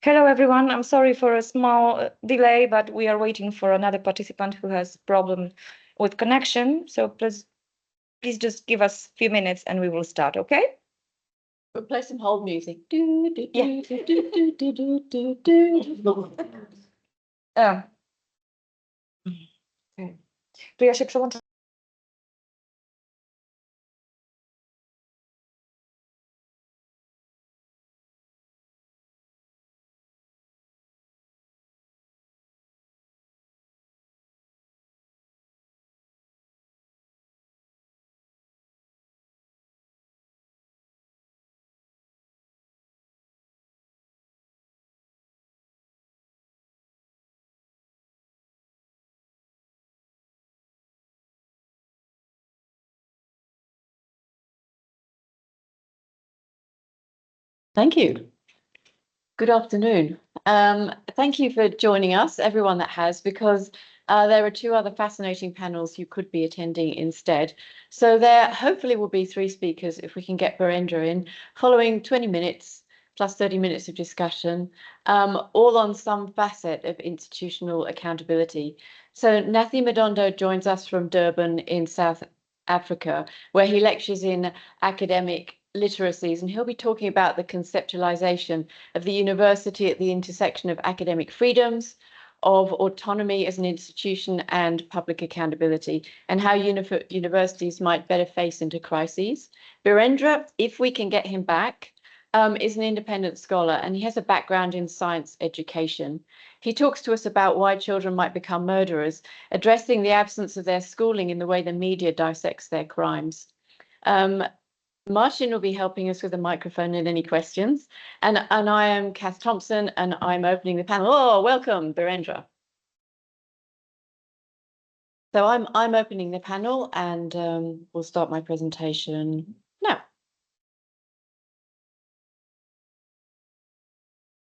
Hello, everyone. I'm sorry for a small delay, but we are waiting for another participant who has problem with connection. So please just give us a few minutes and we will start, okay? We'll play some hold music. To ja się przełączę. Thank you. Good afternoon. Thank you for joining us, everyone that has, because there are two other fascinating panels you could be attending instead. So there hopefully will be three speakers if we can get Berendra in, following 20 minutes plus 30 minutes of discussion, all on some facet of institutional accountability. So Nathi Madondo joins us from Durban in South Africa, where he lectures in academic literacies, and he'll be talking about the conceptualization of the university at the intersection of academic freedoms, of autonomy as an institution and public accountability, and how universities might better face into crises. Birendra, if we can get him back, is an independent scholar, and he has a background in science education. He talks to us about why children might become murderers, addressing the absence of their schooling in the way the media dissects their crimes. Martin will be helping us with the microphone and any questions. And I am Kath Thompson, and I'm opening the panel. Oh, welcome, Birendra. So I'm opening the panel, and we'll start my presentation now.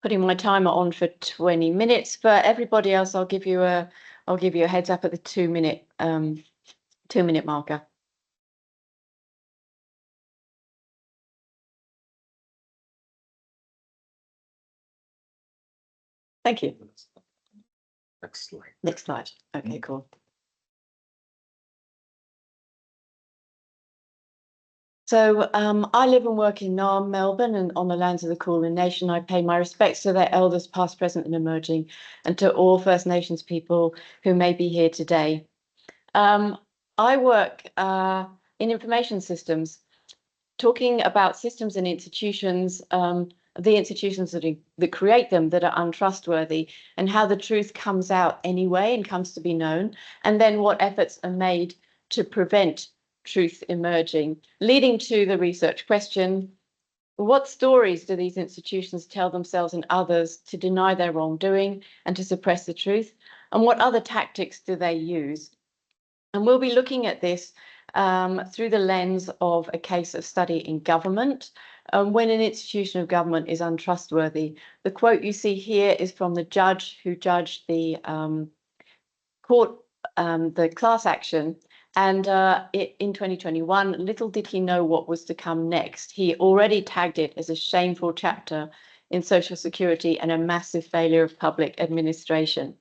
Putting my timer on for 20 minutes. For everybody else, I'll give you a heads up at the 2-minute marker. Thank you. Next slide. Next slide. Okay, cool. So I live and work in Naarm, Melbourne, and on the lands of the Kulin Nation. I pay my respects to their elders, past, present, and emerging, and to all First Nations people who may be here today. I work in information systems, talking about systems and institutions, the institutions that create them that are untrustworthy, and how the truth comes out anyway and comes to be known, and then what efforts are made to prevent truth emerging, leading to the research question: what stories do these institutions tell themselves and others to deny their wrongdoing and to suppress the truth? And what other tactics do they use? And we'll be looking at this through the lens of a case of study in government, when an institution of government is untrustworthy. The quote you see here is from the judge who judged the class action. And in 2021, little did he know what was to come next. He already tagged it as a shameful chapter in Social Security and a massive failure of public administration.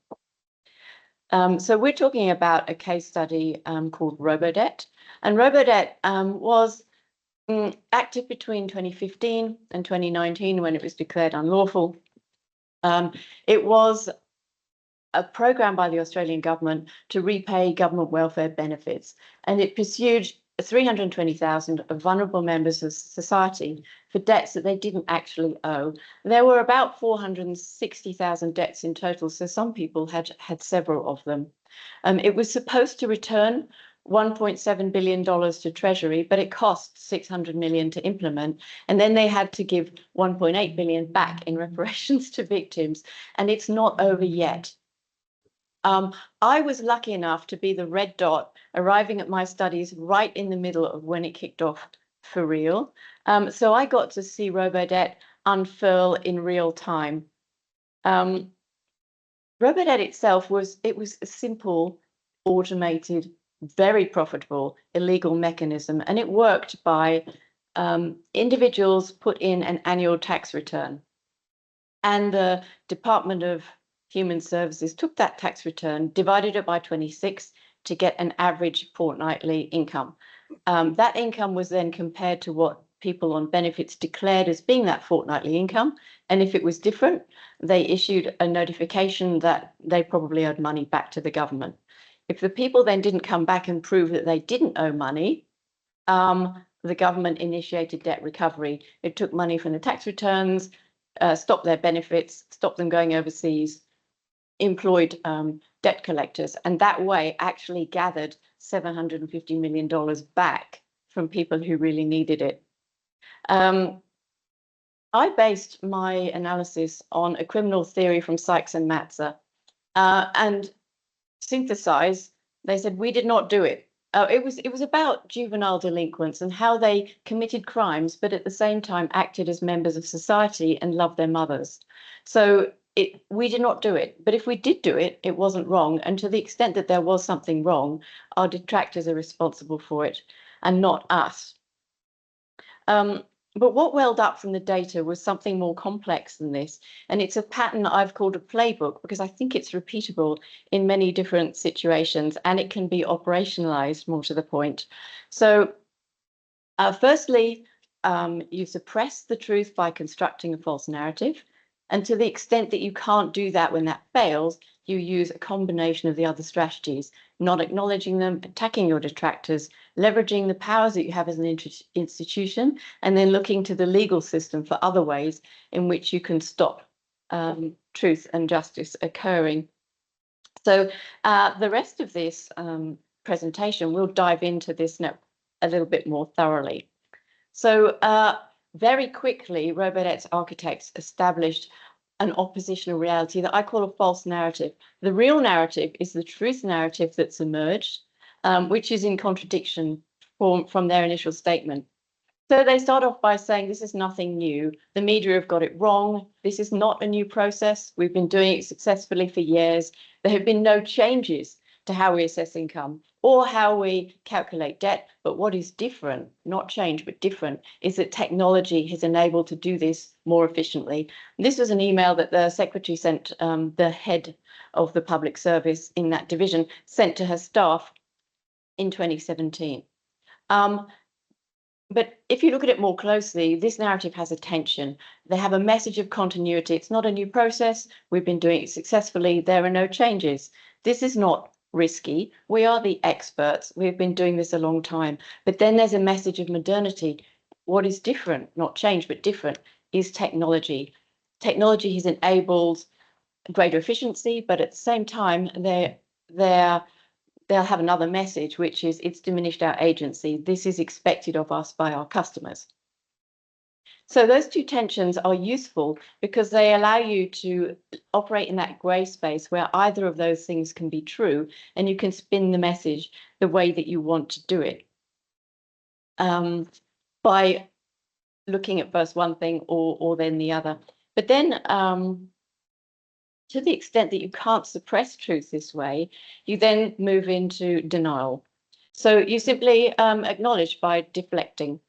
So we're talking about a case study called Robodebt. And Robodebt was active between 2015 and 2019 when it was declared unlawful. It was a program by the Australian government to repay government welfare benefits, and it pursued 320,000 of vulnerable members of society for debts that they didn't actually owe. There were about 460,000 debts in total, so some people had several of them. It was supposed to return $1.7 billion to Treasury, but it cost 600 million to implement. And then they had to give 1.8 billion back in reparations to victims. And it's not over yet. I was lucky enough to be the red dot arriving at my studies right in the middle of when it kicked off for real. So I got to see Robodebt unfurl in real time. Robodebt itself was a simple, automated, very profitable illegal mechanism, and it worked by individuals put in an annual tax return. And the Department of Human Services took that tax return, divided it by 26 to get an average fortnightly income. That income was then compared to what people on benefits declared as being that fortnightly income. And if it was different, they issued a notification that they probably owed money back to the government. If the people then didn't come back and prove that they didn't owe money, the government initiated debt recovery. It took money from the tax returns, stopped their benefits, stopped them going overseas, employed debt collectors, and that way actually gathered $750 million back from people who really needed it. I based my analysis on a criminal theory from Sykes and Matzer, and synthesize. They said we did not do it. It was about juvenile delinquents and how they committed crimes, but at the same time acted as members of society and loved their mothers. So we did not do it. But if we did do it, it wasn't wrong. And to the extent that there was something wrong, our detractors are responsible for it and not us. But what welled up from the data was something more complex than this. And it's a pattern I've called a playbook because I think it's repeatable in many different situations and it can be operationalized, more to the point. So firstly, you suppress the truth by constructing a false narrative. And to the extent that you can't do that when that fails, you use a combination of the other strategies, not acknowledging them, attacking your detractors, leveraging the powers that you have as an institution, and then looking to the legal system for other ways in which you can stop truth and justice occurring. So the rest of this presentation, we'll dive into this now a little bit more thoroughly. So very quickly, Robodebt's architects established an oppositional reality that I call a false narrative. The real narrative is the truth narrative that's emerged, which is in contradiction from their initial statement. So they start off by saying this is nothing new. The media have got it wrong. This is not a new process. We've been doing it successfully for years. There have been no changes to how we assess income or how we calculate debt. But what is different, not change, but different, is that technology has enabled to do this more efficiently. This was an email that the secretary sent, the head of the public service in that division sent to her staff in 2017. But if you look at it more closely, this narrative has a tension. They have a message of continuity. It's not a new process. We've been doing it successfully. There are no changes. This is not risky. We are the experts. We've been doing this a long time. But then there's a message of modernity. What is different, not change, but different, is technology. Technology has enabled greater efficiency, but at the same time, they'll have another message, which is it's diminished our agency. This is expected of us by our customers. So those two tensions are useful because they allow you to operate in that gray space where either of those things can be true and you can spin the message the way that you want to do it by looking at first one thing or then the other. But then to the extent that you can't suppress truth this way, you then move into denial. So you simply acknowledge by deflecting.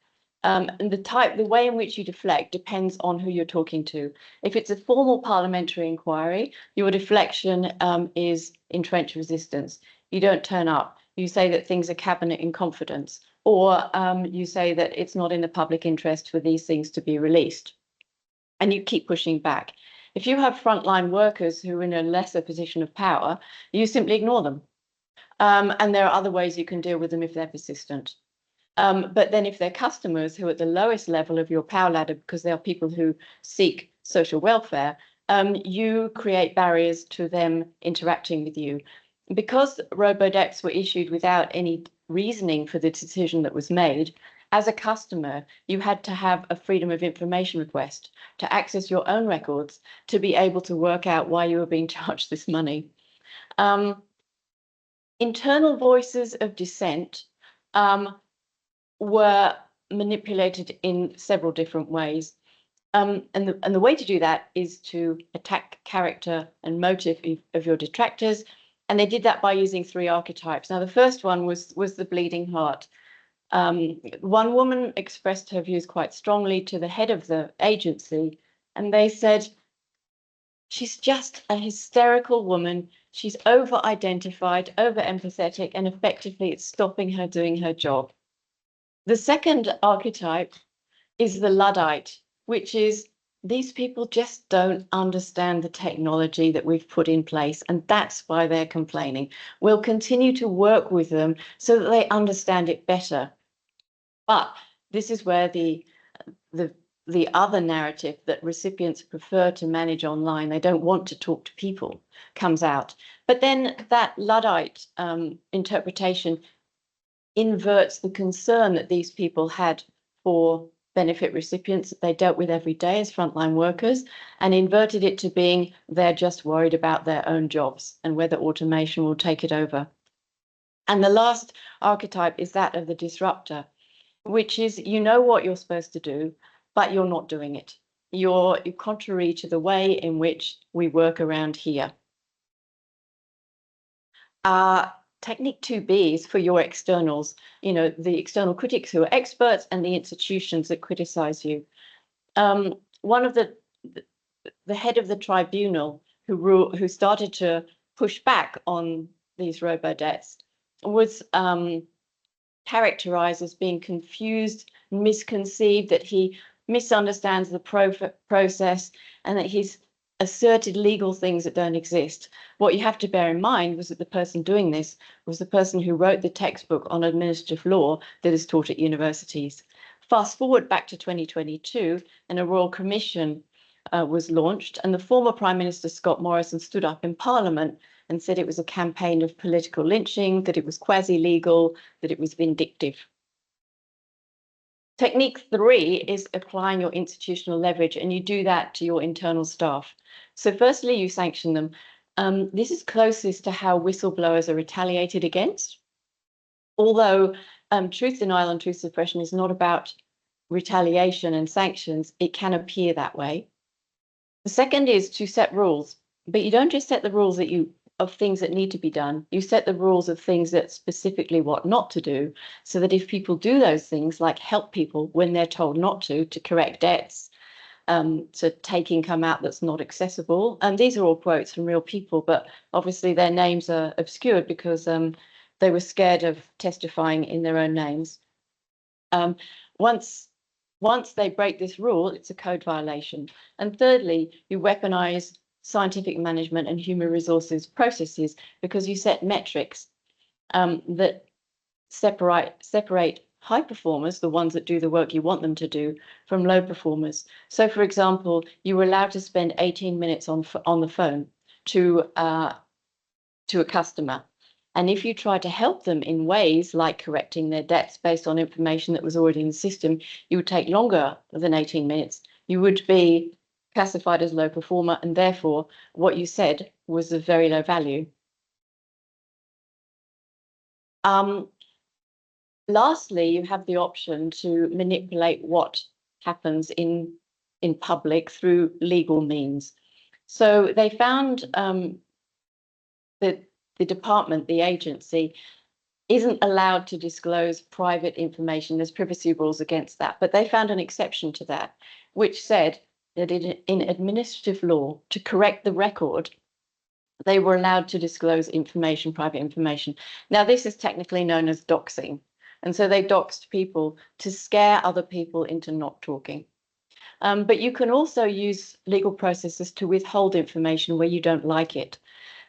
And the way in which you deflect depends on who you're talking to. If it's a formal parliamentary inquiry, your deflection is entrenched resistance. You don't turn up. You say that things are cabinet in confidence, or you say that it's not in the public interest for these things to be released. And you keep pushing back. If you have frontline workers who are in a lesser position of power, you simply ignore them. And there are other ways you can deal with them if they're persistent. But then if they're customers who are at the lowest level of your power ladder, because they are people who seek social welfare, you create barriers to them interacting with you. Because Robodebts were issued without any reasoning for the decision that was made, as a customer, you had to have a freedom of information request to access your own records to be able to work out why you were being charged this money. Internal voices of dissent were manipulated in several different ways. And the way to do that is to attack character and motive of your detractors. And they did that by using three archetypes. Now, the first one was the bleeding heart. One woman expressed her views quite strongly to the head of the agency, and they said, She's just a hysterical woman. She's over-identified, over-empathetic, and effectively it's stopping her doing her job. The second archetype is the Luddite, which is these people just don't understand the technology that we've put in place, and that's why they're complaining. We'll continue to work with them so that they understand it better. But this is where the other narrative that recipients prefer to manage online, they don't want to talk to people, comes out. But then that Luddite interpretation inverts the concern that these people had for benefit recipients that they dealt with every day as frontline workers, and inverted it to being they're just worried about their own jobs and whether automation will take it over. And the last archetype is that of the disruptor, which is you know what you're supposed to do, but you're not doing it. You're contrary to the way in which we work around here. Technique 2B is for your externals, you know, the external critics who are experts and the institutions that criticize you. One of the head of the tribunal who started to push back on these robo-debts was characterized as being confused, misconceived, that he misunderstands the process, and that he's asserted legal things that don't exist. What you have to bear in mind was that the person doing this was the person who wrote the textbook on administrative law that is taught at universities. Fast forward back to 2022, and a Royal Commission was launched, and the former Prime Minister Scott Morrison stood up in Parliament and said it was a campaign of political lynching, that it was quasi-legal, that it was vindictive. Technique 3 is applying your institutional leverage, and you do that to your internal staff. So firstly, you sanction them. This is closest to how whistleblowers are retaliated against. Although truth denial and truth suppression is not about retaliation and sanctions, it can appear that way. The second is to set rules, but you don't just set the rules of things that need to be done. You set the rules of things that specifically what not to do, so that if people do those things, like help people when they're told not to correct debts, to take income out that's not accessible. And these are all quotes from real people, but obviously their names are obscured because they were scared of testifying in their own names. Once they break this rule, it's a code violation. And thirdly, you weaponize scientific management and human resources processes because you set metrics that separate high performers, the ones that do the work you want them to do, from low performers. So, for example, you were allowed to spend 18 minutes on the phone to a customer. And if you try to help them in ways like correcting their debts based on information that was already in the system, you would take longer than 18 minutes. You would be classified as low performer, and therefore what you said was of very low value. Lastly, you have the option to manipulate what happens in public through legal means. So they found that the department, the agency, isn't allowed to disclose private information. There's privacy rules against that. But they found an exception to that, which said that in administrative law, to correct the record, they were allowed to disclose information, private information. Now, this is technically known as doxing. And so they doxed people to scare other people into not talking. But you can also use legal processes to withhold information where you don't like it.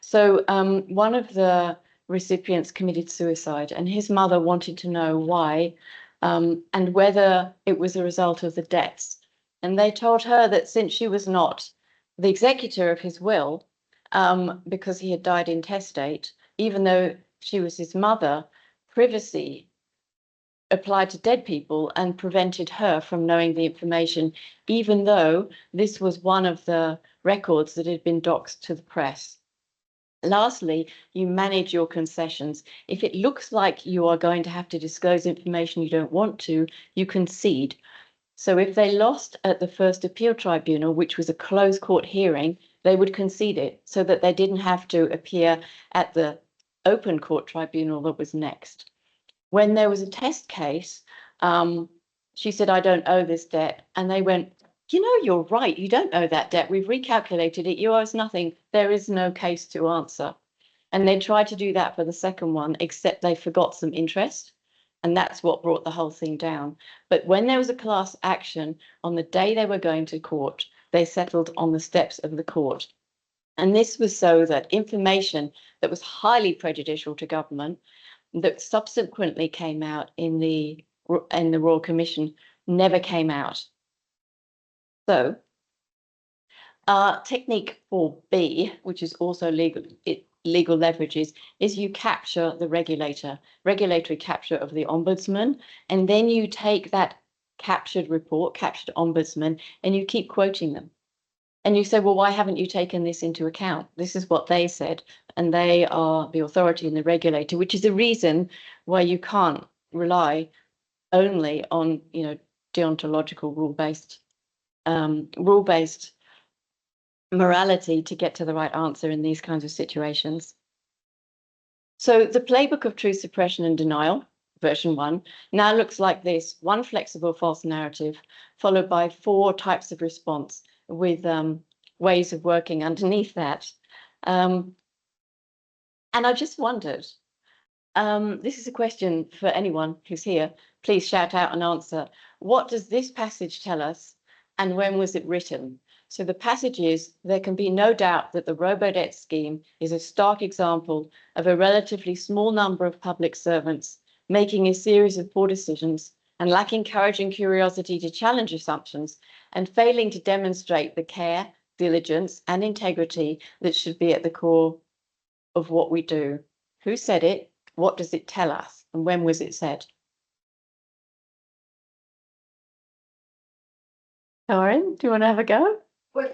So one of the recipients committed suicide, and his mother wanted to know why and whether it was a result of the debts. And they told her that since she was not the executor of his will, because he had died intestate, even though she was his mother, privacy applied to dead people and prevented her from knowing the information, even though this was one of the records that had been doxed to the press. Lastly, you manage your concessions. If it looks like you are going to have to disclose information you don't want to, you concede. So if they lost at the first appeal tribunal, which was a closed court hearing, they would concede it so that they didn't have to appear at the open court tribunal that was next. When there was a test case, she said, I don't owe this debt. And they went, you know, you're right. You don't owe that debt. We've recalculated it. You owe us nothing. There is no case to answer. And they tried to do that for the second one, except they forgot some interest. And that's what brought the whole thing down. But when there was a class action on the day they were going to court, they settled on the steps of the court. And this was so that information that was highly prejudicial to government, that subsequently came out in the Royal Commission, never came out. So technique 4B, which is also legal leverages, is you capture the regulatory capture of the ombudsman, and then you take that captured ombudsman, and you keep quoting them. And you say, well, why haven't you taken this into account? This is what they said, and they are the authority and the regulator, which is the reason why you can't rely only on, you know, deontological rule-based morality to get to the right answer in these kinds of situations. So the playbook of truth suppression and denial, version 1, now looks like this: one flexible false narrative, followed by 4 types of response with ways of working underneath that. And I just wondered, this is a question for anyone who's here. Please shout out an answer. What does this passage tell us, and when was it written? So the passage is, there can be no doubt that the robo-debt scheme is a stark example of a relatively small number of public servants making a series of poor decisions and lacking courage and curiosity to challenge assumptions and failing to demonstrate the care, diligence, and integrity that should be at the core of what we do. Who said it? What does it tell us? And when was it said? Karen, do you want to have a go? Well,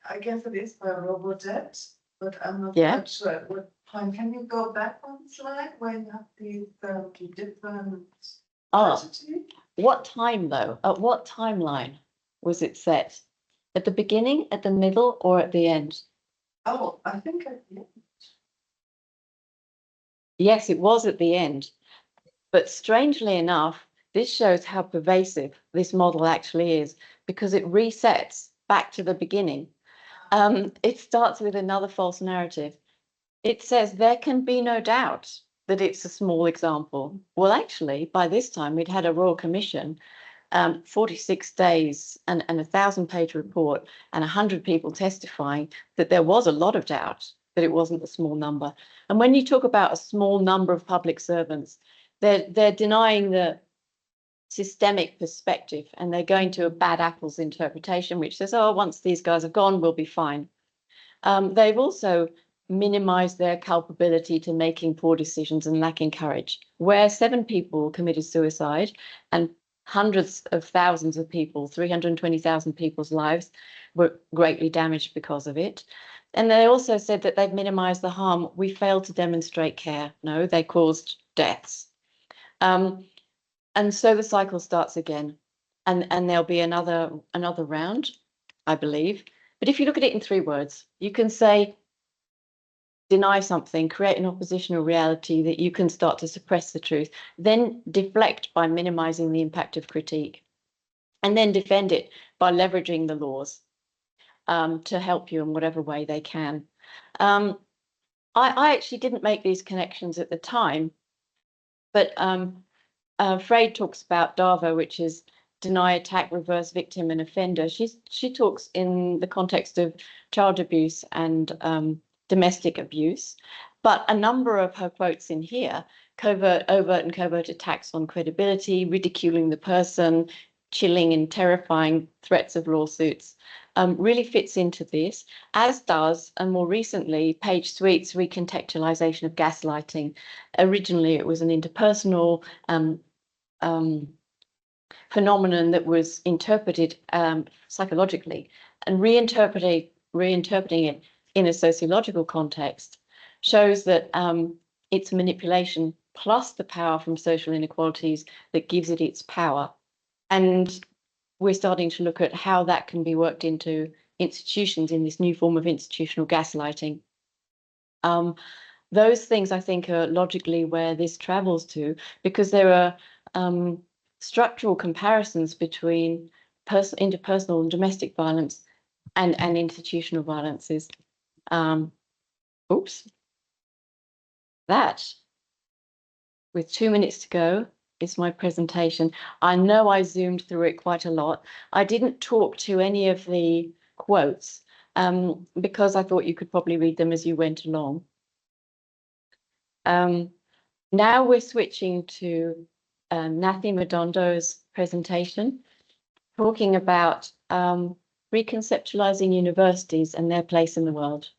I guess it is by Robodebt, but I'm not Yeah. quite sure at what point. Can you go back one slide when you have these different Oh, strategy? what time though? At what timeline was it set? At the beginning, at the middle, or at the end? Oh, I think yeah. Yes, it was at the end. But strangely enough, this shows how pervasive this model actually is, because it resets back to the beginning. It starts with another false narrative. It says there can be no doubt that it's a small example. Well, actually, by this time, we'd had a Royal Commission, 46 days and a 1,000-page report and 100 people testifying that there was a lot of doubt that it wasn't a small number. And when you talk about a small number of public servants, they're denying the systemic perspective, and they're going to a bad apples interpretation, which says, oh, once these guys are gone, we'll be fine. They've also minimized their culpability to making poor decisions and lacking courage. Where 7 people committed suicide and hundreds of thousands of people, 320,000 people's lives were greatly damaged because of it. And they also said that they've minimized the harm. We failed to demonstrate care. No, they caused deaths. And so the cycle starts again, and there'll be another round, I believe. But if you look at it in 3 words, you can say, deny something, create an oppositional reality that you can start to suppress the truth, then deflect by minimizing the impact of critique, and then defend it by leveraging the laws to help you in whatever way they can. I actually didn't make these connections at the time, but Freud talks about DAVO, which is deny, attack, reverse, victim, and offender. She talks in the context of child abuse and domestic abuse, but a number of her quotes in here, overt and covert attacks on credibility, ridiculing the person, chilling and terrifying threats of lawsuits, really fits into this, as does, and more recently, Paige Sweet's recontextualization of gaslighting. Originally, it was an interpersonal phenomenon that was interpreted psychologically, and reinterpreting it in a sociological context shows that it's manipulation plus the power from social inequalities that gives it its power. And we're starting to look at how that can be worked into institutions in this new form of institutional gaslighting. Those things, I think, are logically where this travels to, because there are structural comparisons between interpersonal and domestic violence and institutional violences. Oops. That, with 2 minutes to go, is my presentation. I know I zoomed through it quite a lot. I didn't talk to any of the quotes because I thought you could probably read them as you went along. Now we're switching to Nathi Madondo's presentation, talking about reconceptualizing universities and their place in the world.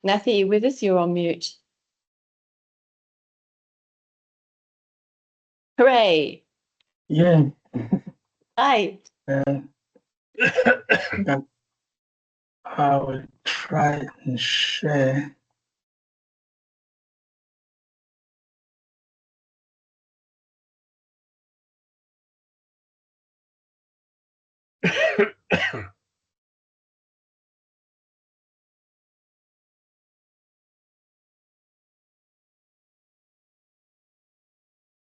Nathi, are you with us? You're on mute. Hooray! Yeah. Hi. I will try and share.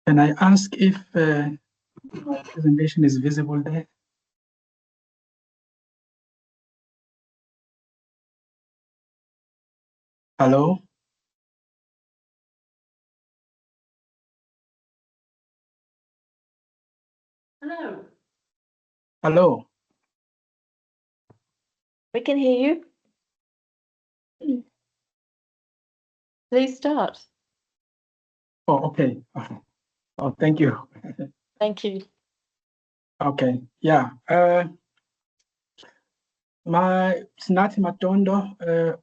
Can I ask if my presentation is visible there? Hello? Hello. Hello? We can hear you. Please start. Oh, okay. Oh, thank you. Thank you. Okay, yeah. It's Nathi Matondo.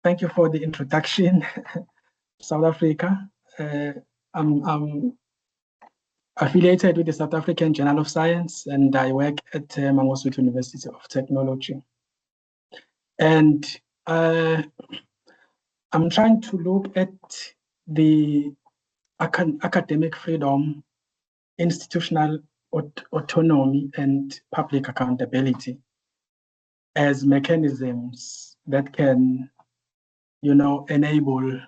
Thank you for the introduction. South Africa. I'm affiliated with the South African Journal of Science, and I work at Mangosuthu University of Technology. And I'm trying to look at the academic freedom, institutional autonomy, and public accountability as mechanisms that can, enable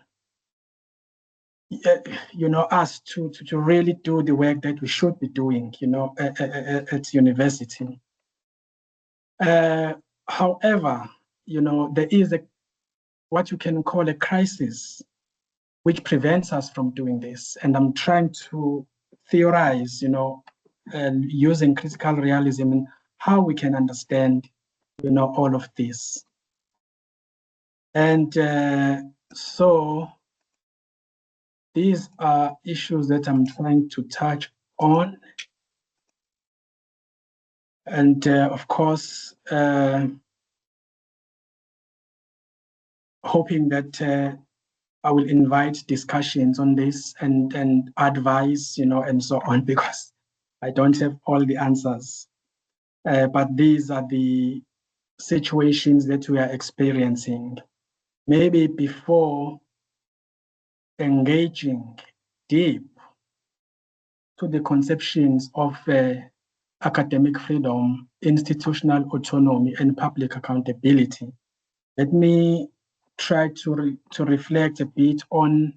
us to really do the work that we should be doing, at university. However, there is what you can call a crisis which prevents us from doing this. And I'm trying to theorize, and using critical realism and how we can understand, all of this. And so these are issues that I'm trying to touch on. And of course, hoping that I will invite discussions on this and advice, and so on, because I don't have all the answers. But these are the situations that we are experiencing. Maybe before engaging deep to the conceptions of academic freedom, institutional autonomy, and public accountability, let me try to reflect a bit on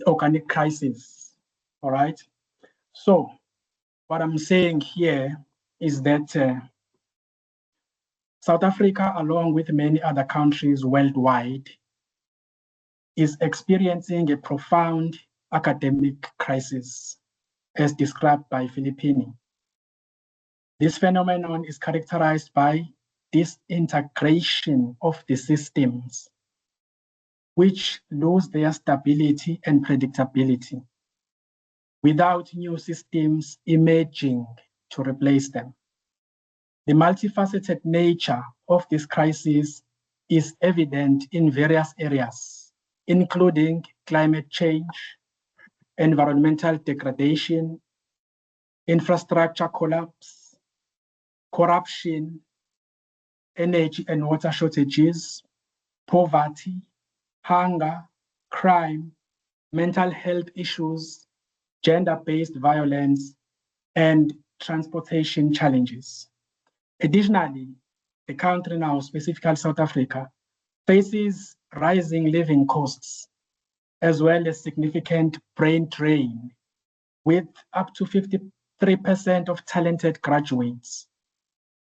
organic crisis. All right. So what I'm saying here is that South Africa, along with many other countries worldwide, is experiencing a profound academic crisis, as described by Filippini. This phenomenon is characterized by disintegration of the systems, which lose their stability and predictability, without new systems emerging to replace them. The multifaceted nature of this crisis is evident in various areas, including climate change, environmental degradation, infrastructure collapse, corruption, energy and water shortages, poverty, hunger, crime, mental health issues, gender-based violence, and transportation challenges. Additionally, the country now, specifically South Africa, faces rising living costs, as well as significant brain drain, with up to 53% of talented graduates,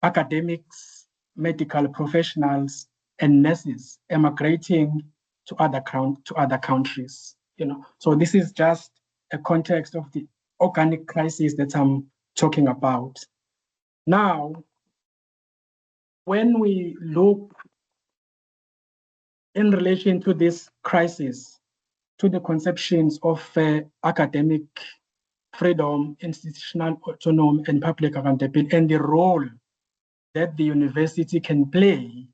academics, medical professionals, and nurses emigrating to other countries. So this is just a context of the organic crisis that I'm talking about. Now, when we look in relation to this crisis, to the conceptions of academic freedom, institutional autonomy, and public accountability, and the role that the university can play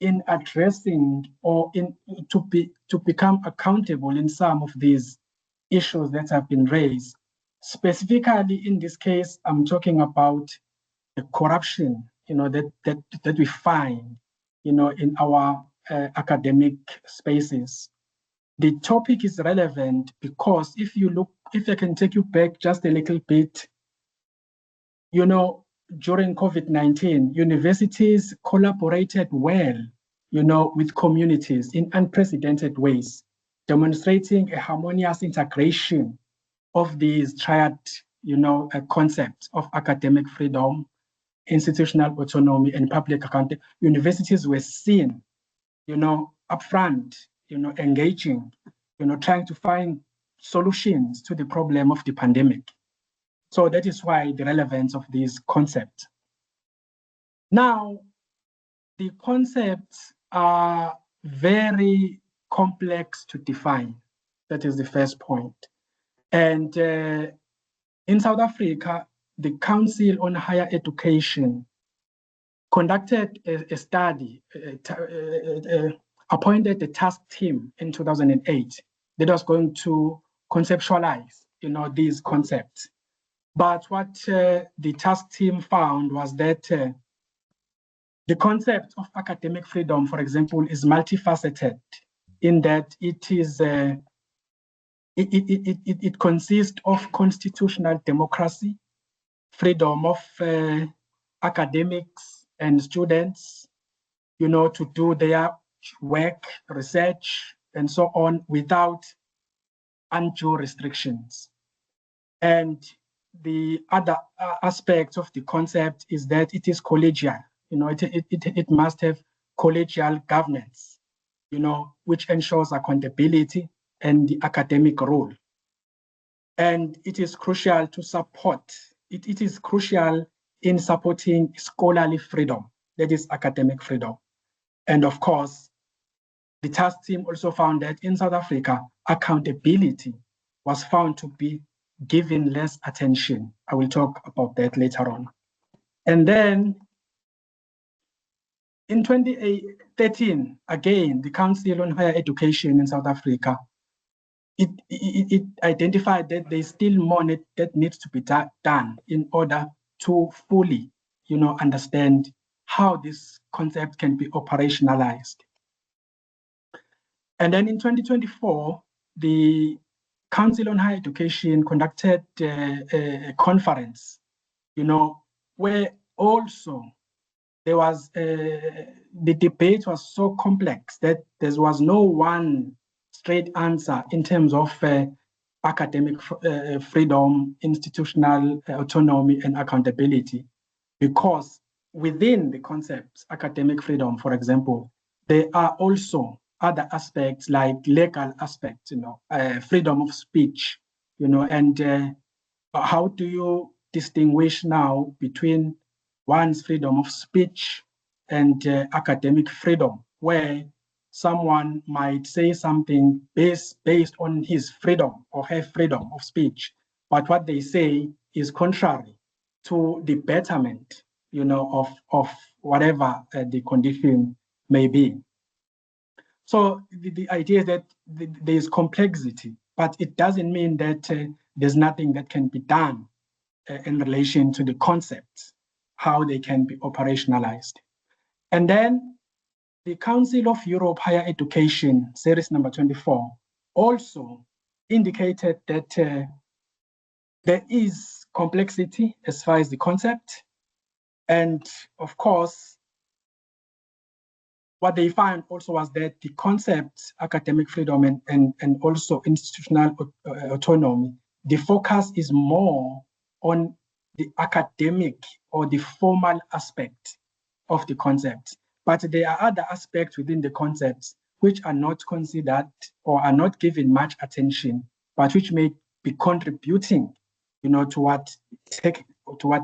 in addressing or to become accountable in some of these issues that have been raised. Specifically, in this case, I'm talking about the corruption, that we find, in our academic spaces. The topic is relevant because if I can take you back just a little bit, during COVID-19, universities collaborated well, with communities in unprecedented ways, demonstrating a harmonious integration of these triad, concepts of academic freedom, institutional autonomy, and public accountability. Universities were seen, upfront, engaging, trying to find solutions to the problem of the pandemic. So that is why the relevance of this concept. Now, the concepts are very complex to define. That is the first point. And in South Africa, the Council on Higher Education conducted a study, appointed a task team in 2008 that was going to conceptualize, these concepts. But what the task team found was that the concept of academic freedom, for example, is multifaceted in that it consists of constitutional democracy, freedom of academics and students, to do their work, research, and so on without undue restrictions. And the other aspect of the concept is that it is collegial. It must have collegial governance, which ensures accountability and the academic role. And it is crucial to support, it is crucial in supporting scholarly freedom, that is academic freedom. And of course, the task team also found that in South Africa, accountability was found to be given less attention. I will talk about that later on. And then in 2013, again, the Council on Higher Education in South Africa, it identified that there's still more that needs to be done in order to fully, understand how this concept can be operationalized. And then in 2024, the Council on Higher Education conducted a conference, where also there was, the debate was so complex that there was no one straight answer in terms of academic freedom, institutional autonomy, and accountability. Because within the concepts, academic freedom, for example, there are also other aspects like legal aspects, freedom of speech, and how do you distinguish now between one's freedom of speech and academic freedom, where someone might say something based on his freedom or her freedom of speech, but what they say is contrary to the betterment, of whatever the condition may be. So the idea is that there's complexity, but it doesn't mean that there's nothing that can be done in relation to the concepts, how they can be operationalized. And then the Council of Europe Higher Education, series number 24, also indicated that there is complexity as far as the concept. And of course, what they found also was that the concept academic freedom and also institutional autonomy, the focus is more on the academic or the formal aspect of the concept. But there are other aspects within the concepts which are not considered or are not given much attention, but which may be contributing, to what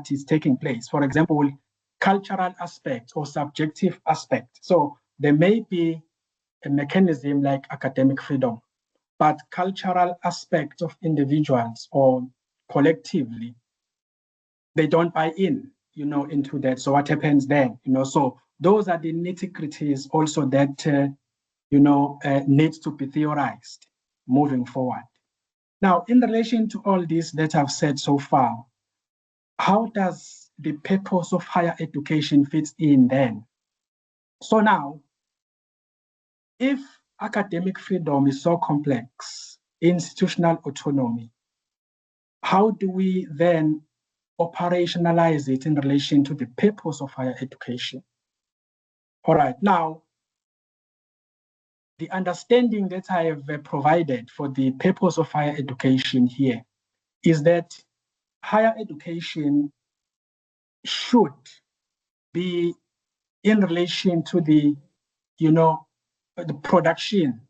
is taking place. For example, cultural aspect or subjective aspect. So there may be a mechanism like academic freedom, but cultural aspects of individuals or collectively, they don't buy in, into that. So what happens then? So those are the nitty-gritties also that, needs to be theorized moving forward. Now, in relation to all this that I've said so far, how does the purpose of higher education fit in then? So now, if academic freedom is so complex, institutional autonomy, how do we then operationalize it in relation to the purpose of higher education? All right, now, the understanding that I have provided for the purpose of higher education here is that higher education should be in relation to the production,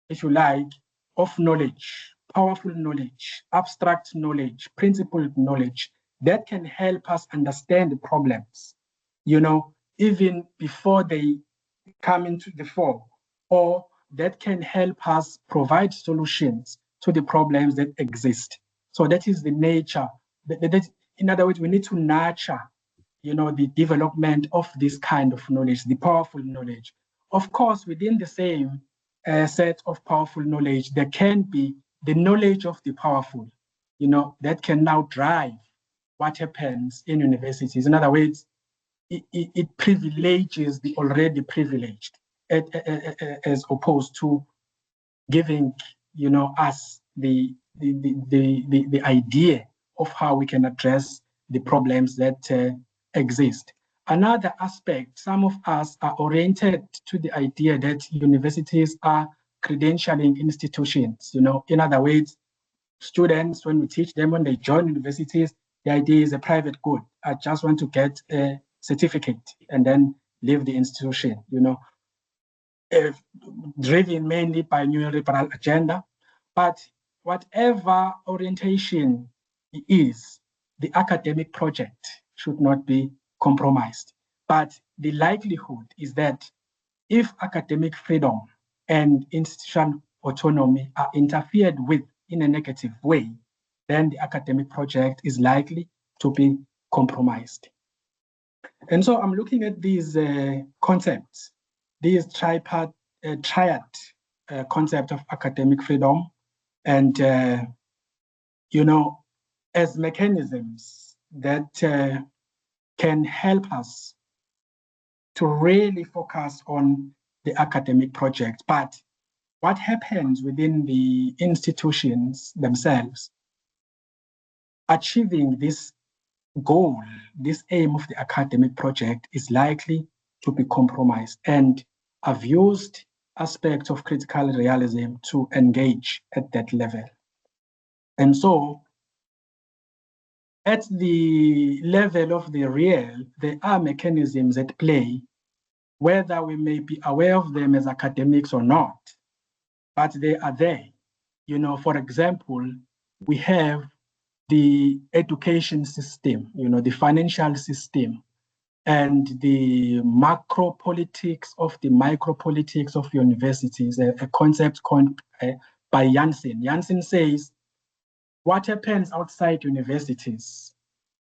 if you like, of knowledge, powerful knowledge, abstract knowledge, principled knowledge that can help us understand the problems, even before they come into the fore, or that can help us provide solutions to the problems that exist. So that is the nature. In other words, we need to nurture the development of this kind of knowledge, the powerful knowledge. Of course, within the same set of powerful knowledge, there can be the knowledge of the powerful, that can now drive what happens in universities. In other words, it privileges the already privileged as opposed to giving, us the idea of how we can address the problems that exist. Another aspect, some of us are oriented to the idea that universities are credentialing institutions. In other words, students, when we teach them, when they join universities, the idea is a private good. I just want to get a certificate and then leave the institution, driven mainly by neoliberal agenda. But whatever orientation it is, the academic project should not be compromised. But the likelihood is that if academic freedom and institutional autonomy are interfered with in a negative way, then the academic project is likely to be compromised. And so I'm looking at these concepts, these triad concept of academic freedom, and as mechanisms that can help us to really focus on the academic project. But what happens within the institutions themselves, achieving this goal, this aim of the academic project is likely to be compromised. And I've used aspects of critical realism to engage at that level. And so at the level of the real, there are mechanisms at play, whether we may be aware of them as academics or not, but they are there. For example, we have the education system, the financial system, and the macro politics of the micro politics of universities, a concept coined by Janssen. Janssen says, what happens outside universities,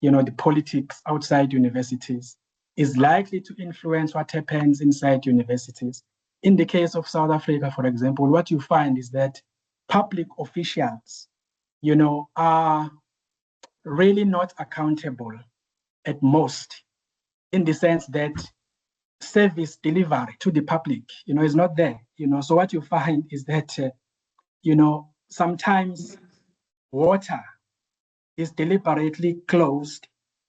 the politics outside universities, is likely to influence what happens inside universities. In the case of South Africa, for example, what you find is that public officials, are really not accountable at most, in the sense that service delivery to the public, is not there. So what you find is that, sometimes water is deliberately closed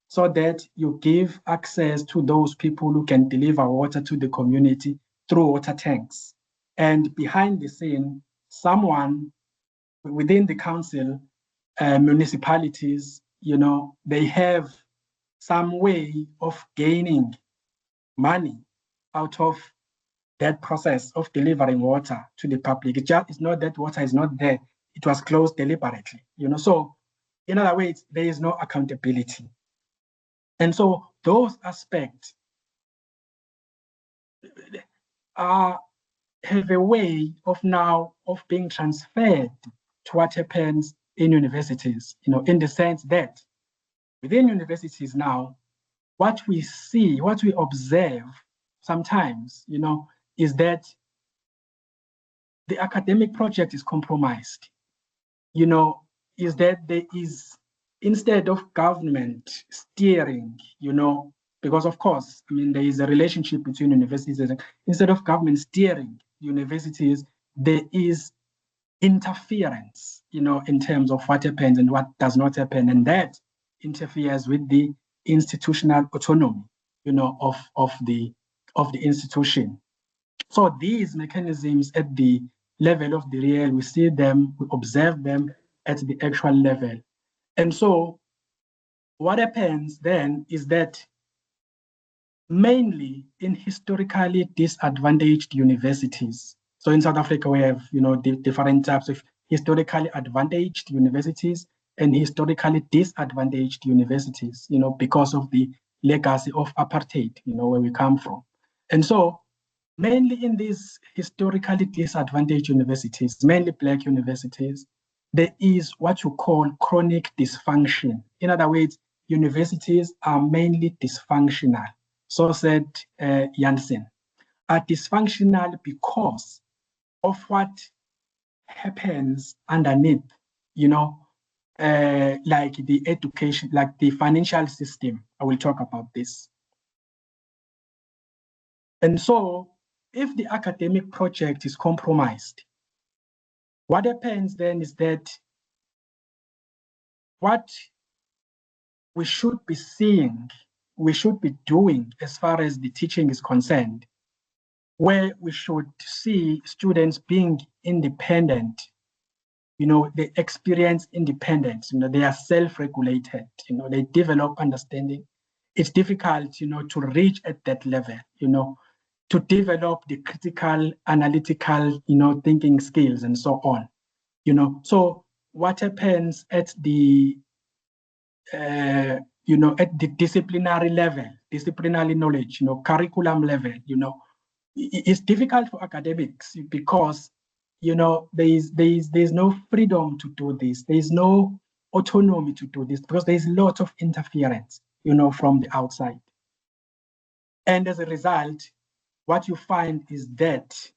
so that you give access to those people who can deliver water to the community, through water tanks. And behind the scene, someone within the council, municipalities, they have some way of gaining money out of that process of delivering water to the public. It's not that water is not there, it was closed deliberately, So in other words, there is no accountability. And so those aspects have a way of now of being transferred to what happens in universities, in the sense that within universities now, what we see, what we observe sometimes, is that the academic project is compromised, is that there is, instead of government steering, because of course, there is a relationship between universities, and instead of government steering universities, there is interference, in terms of what happens and what does not happen, and that interferes with the institutional autonomy, of the institution. So these mechanisms at the level of the real, we see them, we observe them at the actual level. And so what happens then is that mainly in historically disadvantaged universities. So in South Africa, we have, different types of historically advantaged universities and historically disadvantaged universities, because of the legacy of apartheid, where we come from. And so mainly in these historically disadvantaged universities, mainly Black universities, there is what you call chronic dysfunction. In other words, universities are mainly dysfunctional. So said Janssen, are dysfunctional because of what happens underneath, like the education, like the financial system. I will talk about this. And so if the academic project is compromised, what happens then is that what we should be seeing, we should be doing as far as the teaching is concerned, where we should see students being independent, they experience independence, they are self-regulated, they develop understanding. It's difficult, to reach at that level, to develop the critical, analytical, thinking skills and so on, So what happens at the, at the disciplinary level, disciplinary knowledge, curriculum level, it's difficult for academics because, there's no freedom to do this. There's no autonomy to do this because there's a lot of interference, from the outside. And as a result, what you find is that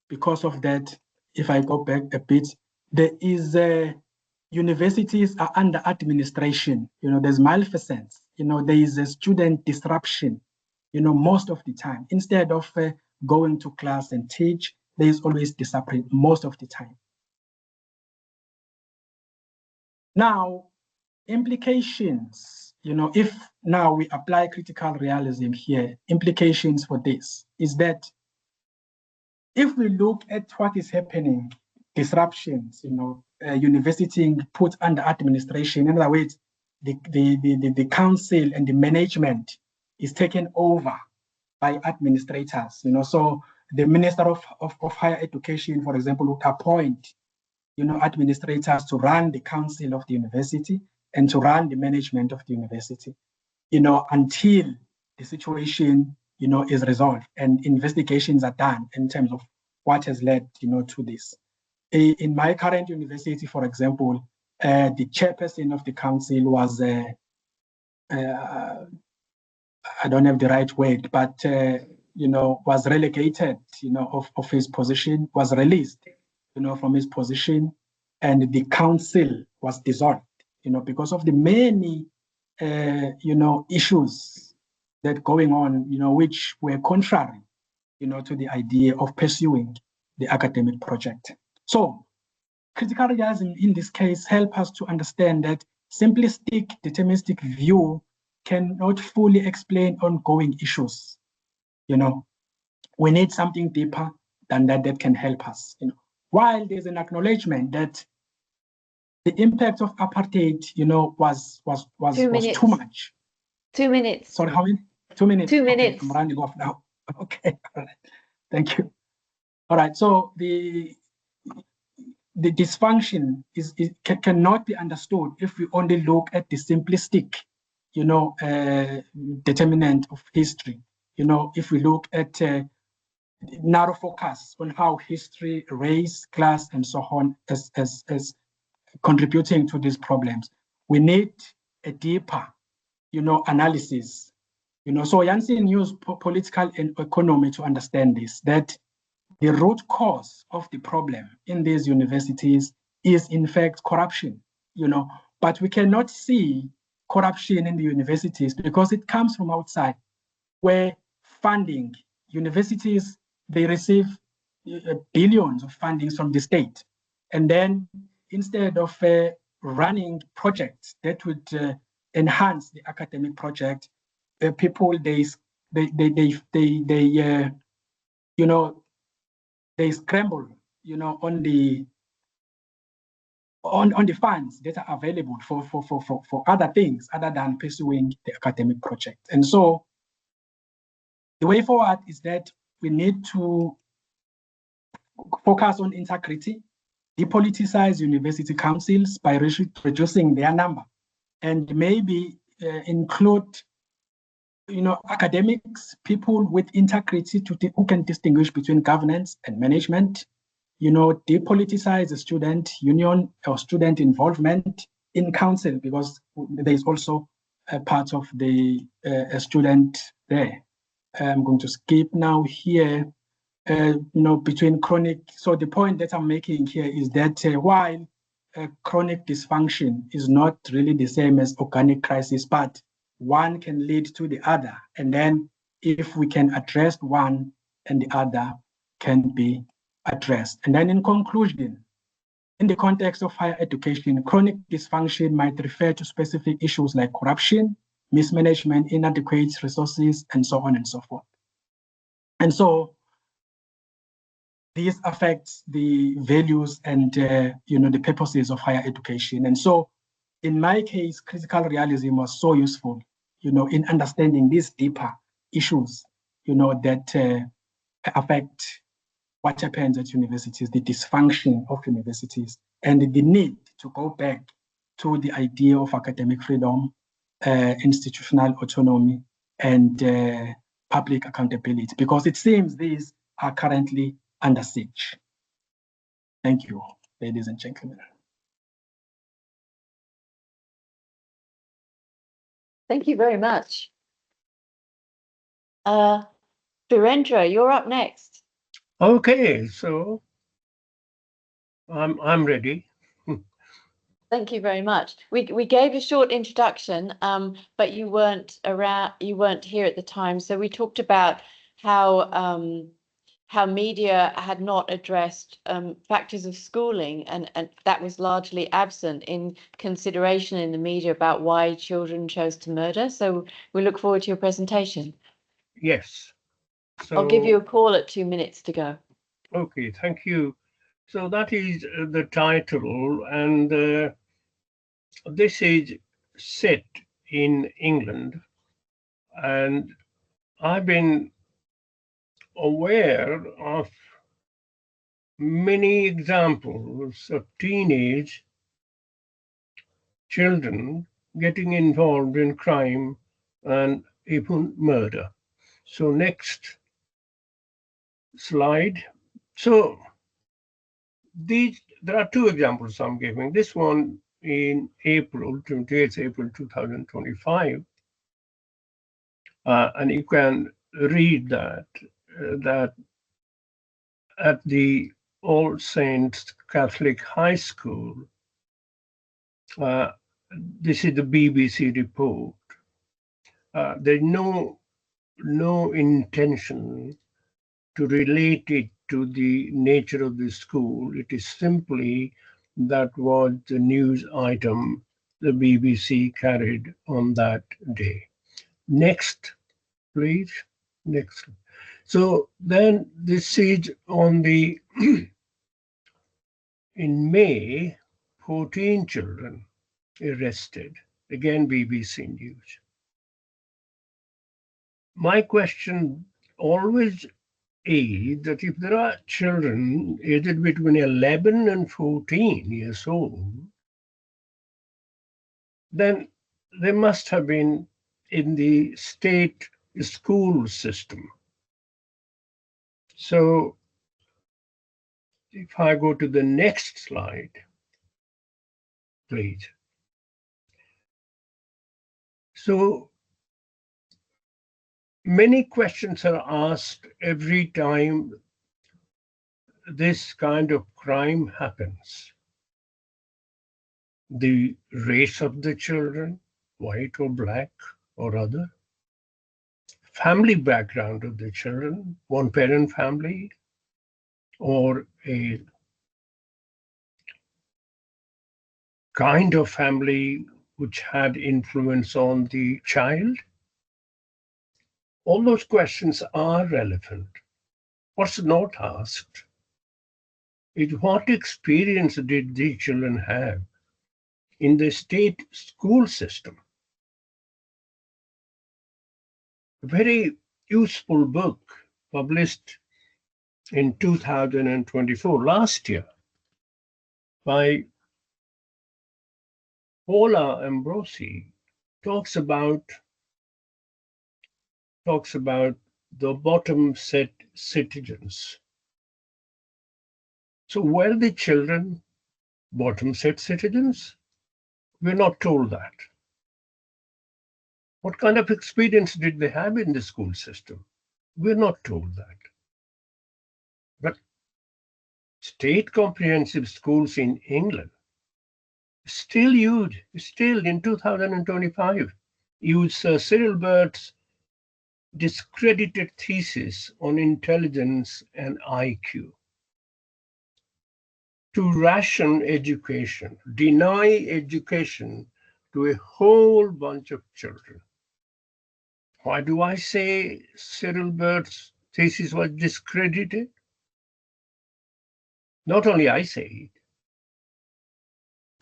because of that, if I go back a bit, there is universities are under administration, there's malfeasance, there is a student disruption, most of the time. Instead of going to class and teach, there is always discipline most of the time. Now, implications, if now we apply critical realism here, implications for this is that if we look at what is happening, disruptions, university put under administration, in other words, the council and the management is taken over by administrators, so the Minister of Higher Education, for example, would appoint, administrators to run the council of the university and to run the management of the university, until the situation, is resolved and investigations are done in terms of what has led, to this. In my current university, for example, the chairperson of the council was, I don't have the right word, but, was relegated, of his position, was released, from his position, and the council was dissolved, because of the many, issues that going on, which were contrary, to the idea of pursuing the academic project. So critical realism in this case help us to understand that simplistic deterministic view cannot fully explain ongoing issues, we need something deeper than that that can help us. You know, while there's an acknowledgement that the impact of apartheid, you know, was 2 minutes. too much. 2 minutes. Sorry, how many? 2 minutes. 2 Okay, minutes. I'm running off now. Okay, all right. Thank you. All right. So the dysfunction cannot be understood if we only look at the simplistic, you know, determinant of history. You know, if we look at narrow focus on how history, race, class, and so on as contributing to these problems, we need a deeper, you know, analysis. You know, so Janssen used political and economy to understand this, that the root cause of the problem in these universities is in fact corruption, you know, but we cannot see corruption in the universities because it comes from outside, where funding, universities, they receive billions of fundings from the state. And then instead of running projects that would enhance the academic project, people, you know, they scramble, you know, on the funds that are available for other things other than pursuing the academic project. And so the way forward is that we need to focus on integrity, depoliticize university councils by reducing their number, and maybe include, you know, academics, people with integrity who can distinguish between governance and management. You know, depoliticize the student union or student involvement in council, because there is also a part of the student there. I'm going to skip now here. You know, between chronic. So the point that I'm making here is that while chronic dysfunction is not really the same as organic crisis, but one can lead to the other. And then if we can address one, and the other can be addressed. And then in conclusion, in the context of higher education, chronic dysfunction might refer to specific issues like corruption, mismanagement, inadequate resources, and so on and so forth. And so these affects the values and you know, the purposes of higher education. And so in my case, critical realism was so useful, you know, in understanding these deeper issues, you know, that affect what happens at universities, the dysfunction of universities, and the need to go back to the idea of academic freedom, institutional autonomy, and public accountability, because it seems these are currently under siege. Thank you, ladies and gentlemen. Thank you very much. Virendra, you're up next. Okay, so I'm ready. Thank you very much. We gave a short introduction, but you weren't around. You weren't here at the time, so we talked about how media had not addressed factors of schooling, and that was largely absent in consideration in the media about why children chose to murder. So we look forward to your presentation. Yes. So I'll give you a call at 2 minutes to go. Okay, thank you. So that is the title, and this is set in England, and I've been aware of many examples of teenage children getting involved in crime and even murder. So next slide. So there are two examples I'm giving. This one in April, 28th April 2025, and you can read that at the All Saints Catholic High School. This is the BBC report. There's no intention to relate it to the nature of the school. It is simply that was the news item the BBC carried on that day. Next, please. Next. So then the siege on the, in May, 14 children arrested. Again, BBC News. My question always is that if there are children aged between 11 and 14 years old, then they must have been in the state school system. So if I go to the next slide, please. So many questions are asked every time this kind of crime happens. The race of the children, white or black or other, family background of the children, one parent family, or a kind of family which had influence on the child. All those questions are relevant. What's not asked is what experience did these children have in the state school system? A very useful book published in 2024, last year, by Paula Ambrosi, talks about the bottom set citizens. So were the children bottom set citizens? We're not told that. What kind of experience did they have in the school system? We're not told that. But state comprehensive schools in England still in 2025, use Sir Cyril Bird's discredited thesis on intelligence and IQ to ration education, deny education to a whole bunch of children. Why do I say Cyril Bird's thesis was discredited? Not only I say it.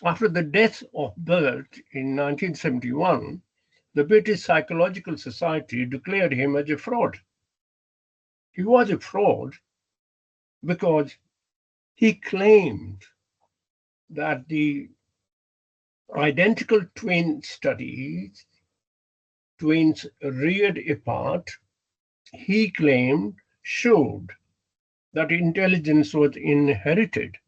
After the death of Bird in 1971, the British Psychological Society declared him as a fraud. He was a fraud because he claimed that the identical twin studies, twins reared apart, he claimed showed that intelligence was inherited.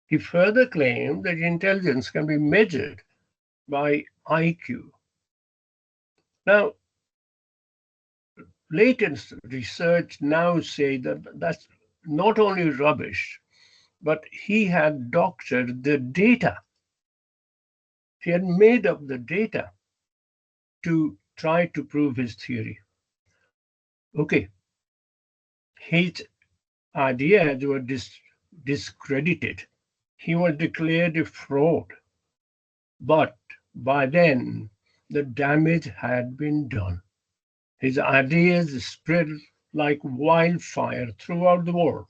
He further claimed that intelligence can be measured by IQ. Now, latest research now say that that's not only rubbish, but he had doctored the data. He had made up the data to try to prove his theory. Okay, his ideas were discredited. He was declared a fraud. But by then, the damage had been done. His ideas spread like wildfire throughout the world.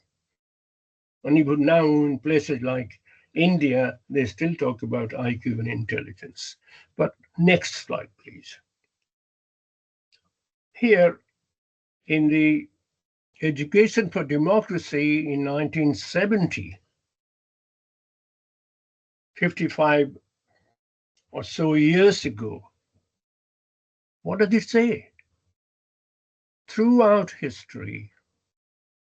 And even now in places like India, they still talk about IQ and intelligence. But next slide, please. Here in the Education for Democracy in 1970, 55 or so years ago, what did it say? Throughout history,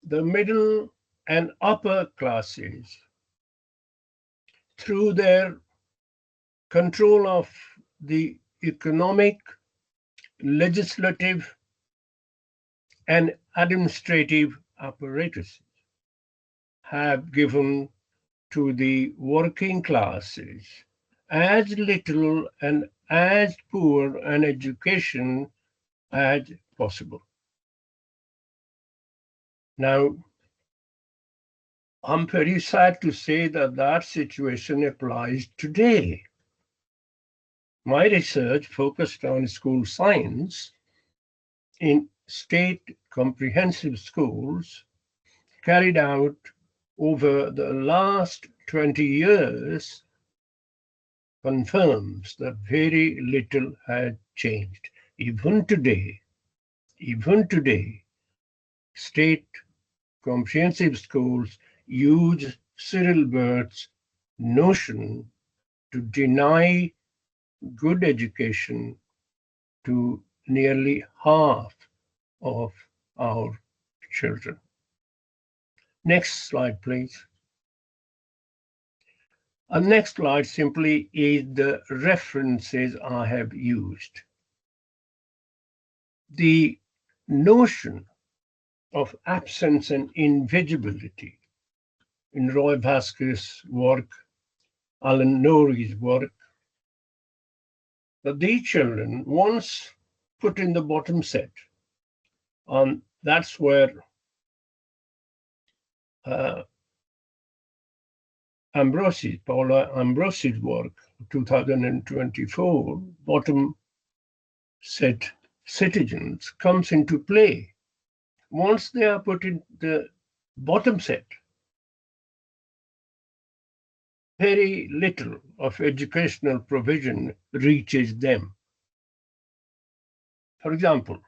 the middle and upper classes, through their control of the economic, legislative, and administrative apparatuses, have given to the working classes as little and as poor an education as possible. Now, I'm very sad to say that that situation applies today. My research focused on school science in state comprehensive schools carried out over the last 20 years confirms that very little had changed. Even today, state comprehensive schools use Cyril Bird's notion to deny good education to nearly half of our children. Next slide, please. Our next slide simply is the references I have used. The notion of absence and invisibility in Roy Vasquez's work, Alan Norey's work, that these children once put in the bottom set, and that's where Paula Ambrosi's work, 2024, bottom set citizens, comes into play. Once they are put in the bottom set, very little of educational provision reaches them. For example,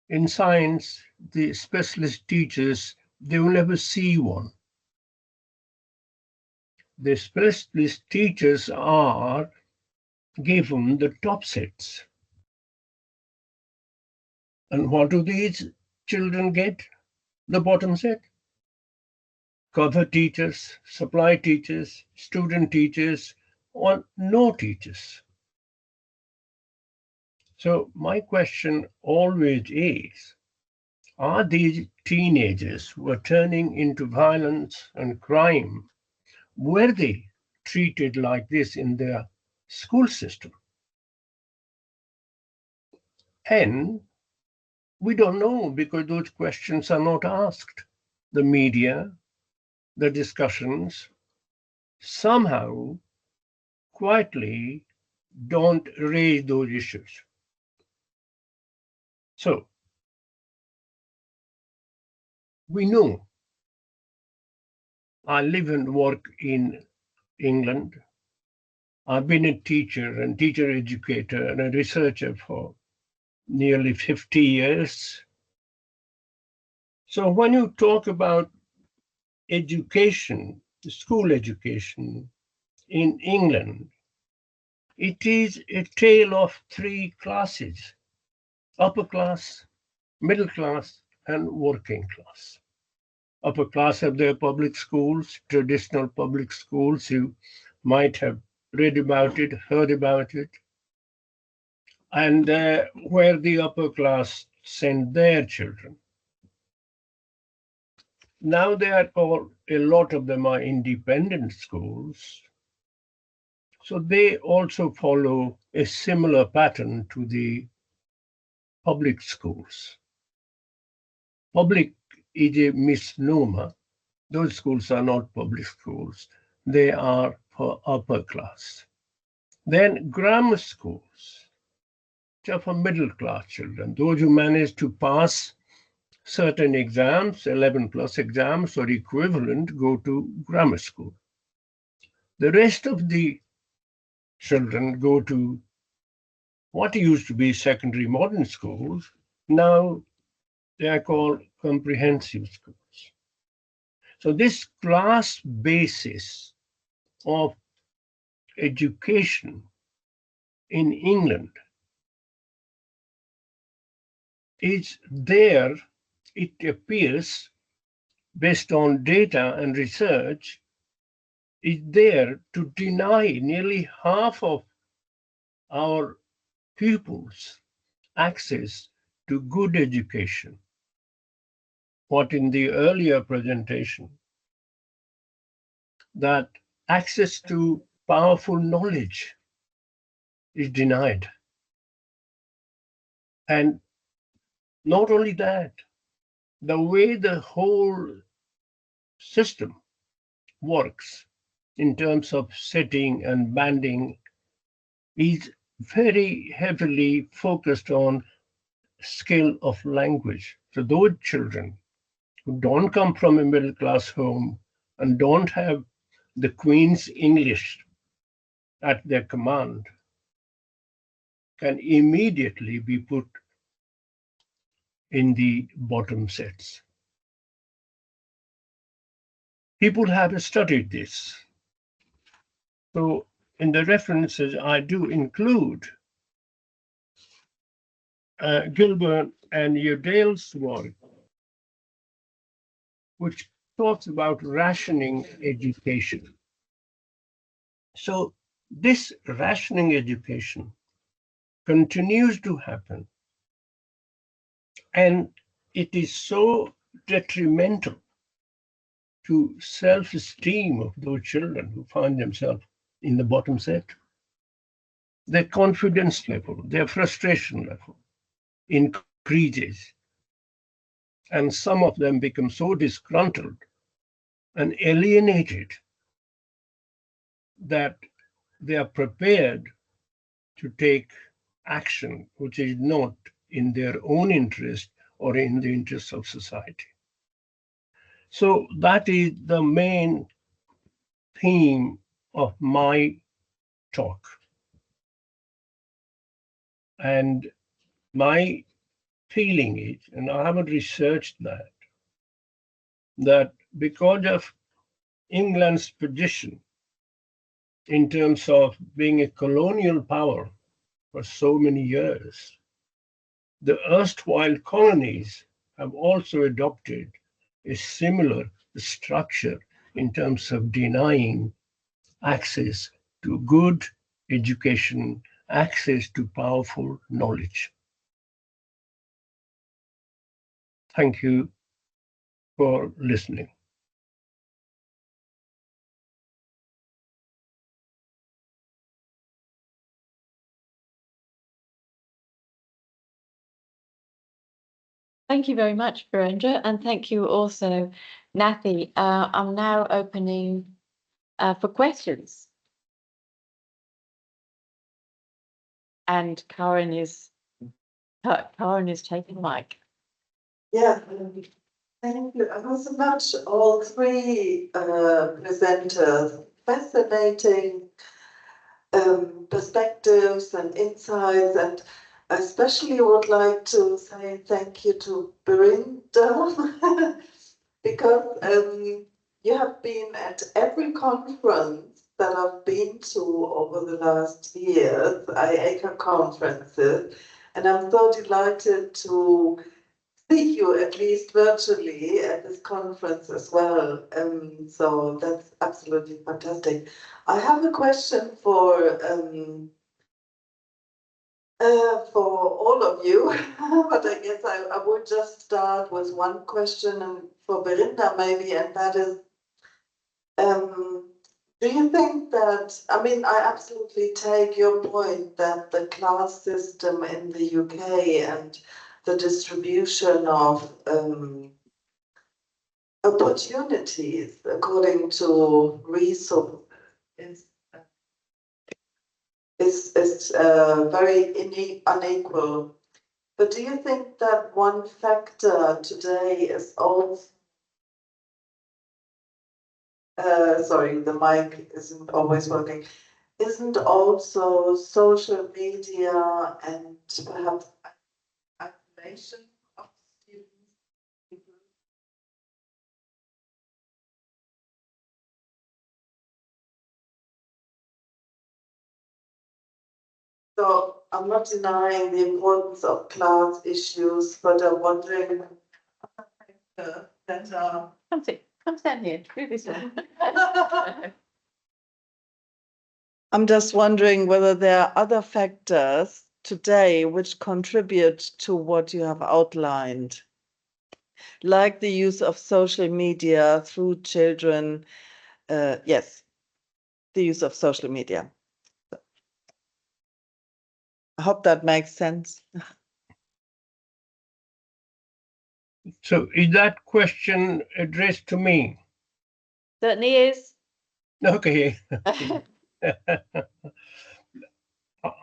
in science, the specialist teachers, they will never see one. The specialist teachers are given the top sets. And what do these children get? The bottom set. Cover teachers, supply teachers, student teachers, or no teachers. So my question always is, are these teenagers who are turning into violence and crime, were they treated like this in their school system? And we don't know because those questions are not asked. The media, the discussions, somehow quietly don't raise those issues. So we know I live and work in England. I've been a teacher and teacher educator and a researcher for nearly 50 years. So when you talk about education, school education in England, it is a tale of three classes: upper class, middle class, and working class. Upper class have their public schools, traditional public schools. You might have read about it, heard about it. And where the upper class send their children. Now they are all, a lot of them are independent schools. So they also follow a similar pattern to the public schools. Public is a misnomer. Those schools are not public schools. They are for upper class. Then grammar schools, which are for middle class children, those who manage to pass certain exams, 11 plus exams or equivalent, go to grammar school. The rest of the children go to what used to be secondary modern schools. Now they are called comprehensive schools. So this class basis of education in England is there, it appears, based on data and research, is there to deny nearly half of our pupils access to good education. What in the earlier presentation, that access to powerful knowledge is denied. And not only that, the way the whole system works in terms of setting and banding is very heavily focused on skill of language. So those children who don't come from a middle class home and don't have the Queen's English at their command can immediately be put in the bottom sets. People have studied this. So in the references, I do include Gilbert and Udale's work, which talks about rationing education. So this rationing education continues to happen, and it is so detrimental to self-esteem of those children who find themselves in the bottom set. Their confidence level, their frustration level increases, and some of them become so disgruntled and alienated that they are prepared to take action which is not in their own interest or in the interest of society. So that is the main theme of my talk. And my feeling is, and I haven't researched that because of England's position in terms of being a colonial power for so many years, the erstwhile colonies have also adopted a similar structure in terms of denying access to good education, access to powerful knowledge. Thank you for listening. Thank you very much, Virendra, and thank you also, Nathy. I'm now opening for questions. And Karen is taking the mic. Yeah, thank you. I was much all three presenters. Fascinating perspectives and insights, and I especially would like to say thank you to Belinda because you have been at every conference that I've been to over the last years, IACA conferences, and I'm so delighted to see you at least virtually at this conference as well. So that's absolutely fantastic. I have a question for all of you, but I guess I would just start with one question and for Belinda maybe, and that is, do you think that, I mean, I absolutely take your point that the class system in the UK and the distribution of opportunities according to resources is very unequal. But do you think that one factor today is also, sorry, the mic isn't always working, isn't also social media and perhaps isolation of students? So I'm not denying the importance of class issues, but I'm wondering that Come stand here. Do this one. I'm just wondering whether there are other factors today which contribute to what you have outlined, like the use of social media through children. Yes, the use of social media. I hope that makes sense. So is that question addressed to me? Certainly is. Okay.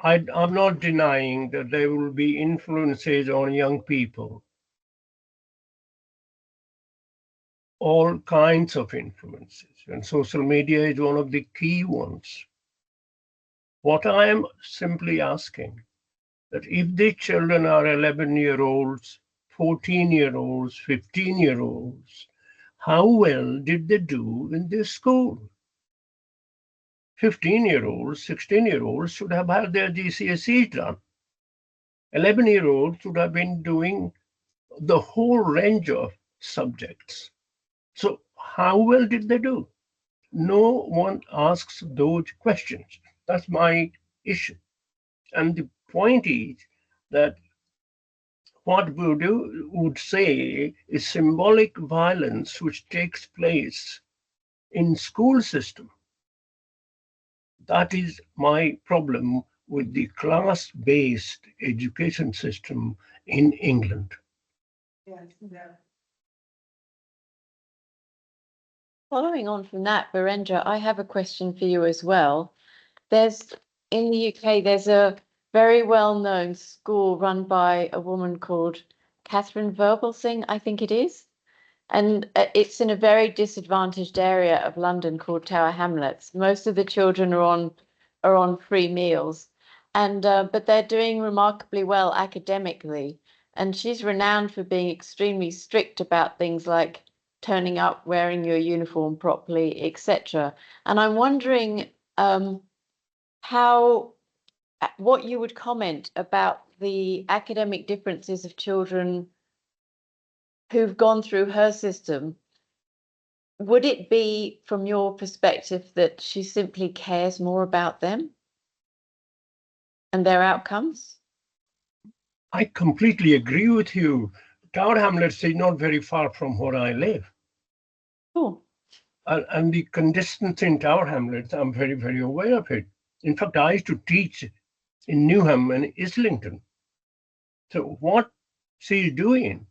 I'm not denying that there will be influences on young people. all kinds of influences, and social media is one of the key ones. What I am simply asking, that if the children are 11-year-olds, 14-year-olds, 15-year-olds, how well did they do in their school? 15-year-olds, 16-year-olds should have had their GCSEs done. 11-year-olds should have been doing the whole range of subjects. So how well did they do? No one asks those questions. That's my issue. And the point is that what would say is symbolic violence which takes place in school system. That is my problem with the class-based education system in England. Yes, yeah. Following on from that, Virendra, I have a question for you as well. In the UK, there's a very well-known school run by a woman called Catherine Verbelsing, I think it is. And it's in a very disadvantaged area of London called Tower Hamlets. Most of the children are on free meals, and but they're doing remarkably well academically. And she's renowned for being extremely strict about things like turning up, wearing your uniform properly, etc. And I'm wondering what you would comment about the academic differences of children who've gone through her system. Would it be, from your perspective, that she simply cares more about them and their outcomes? I completely agree with you. Tower Hamlets is not very far from where I live. Cool. And the conditions in Tower Hamlets, I'm very, very aware of it. In fact, I used to teach in Newham and Islington. So what she's doing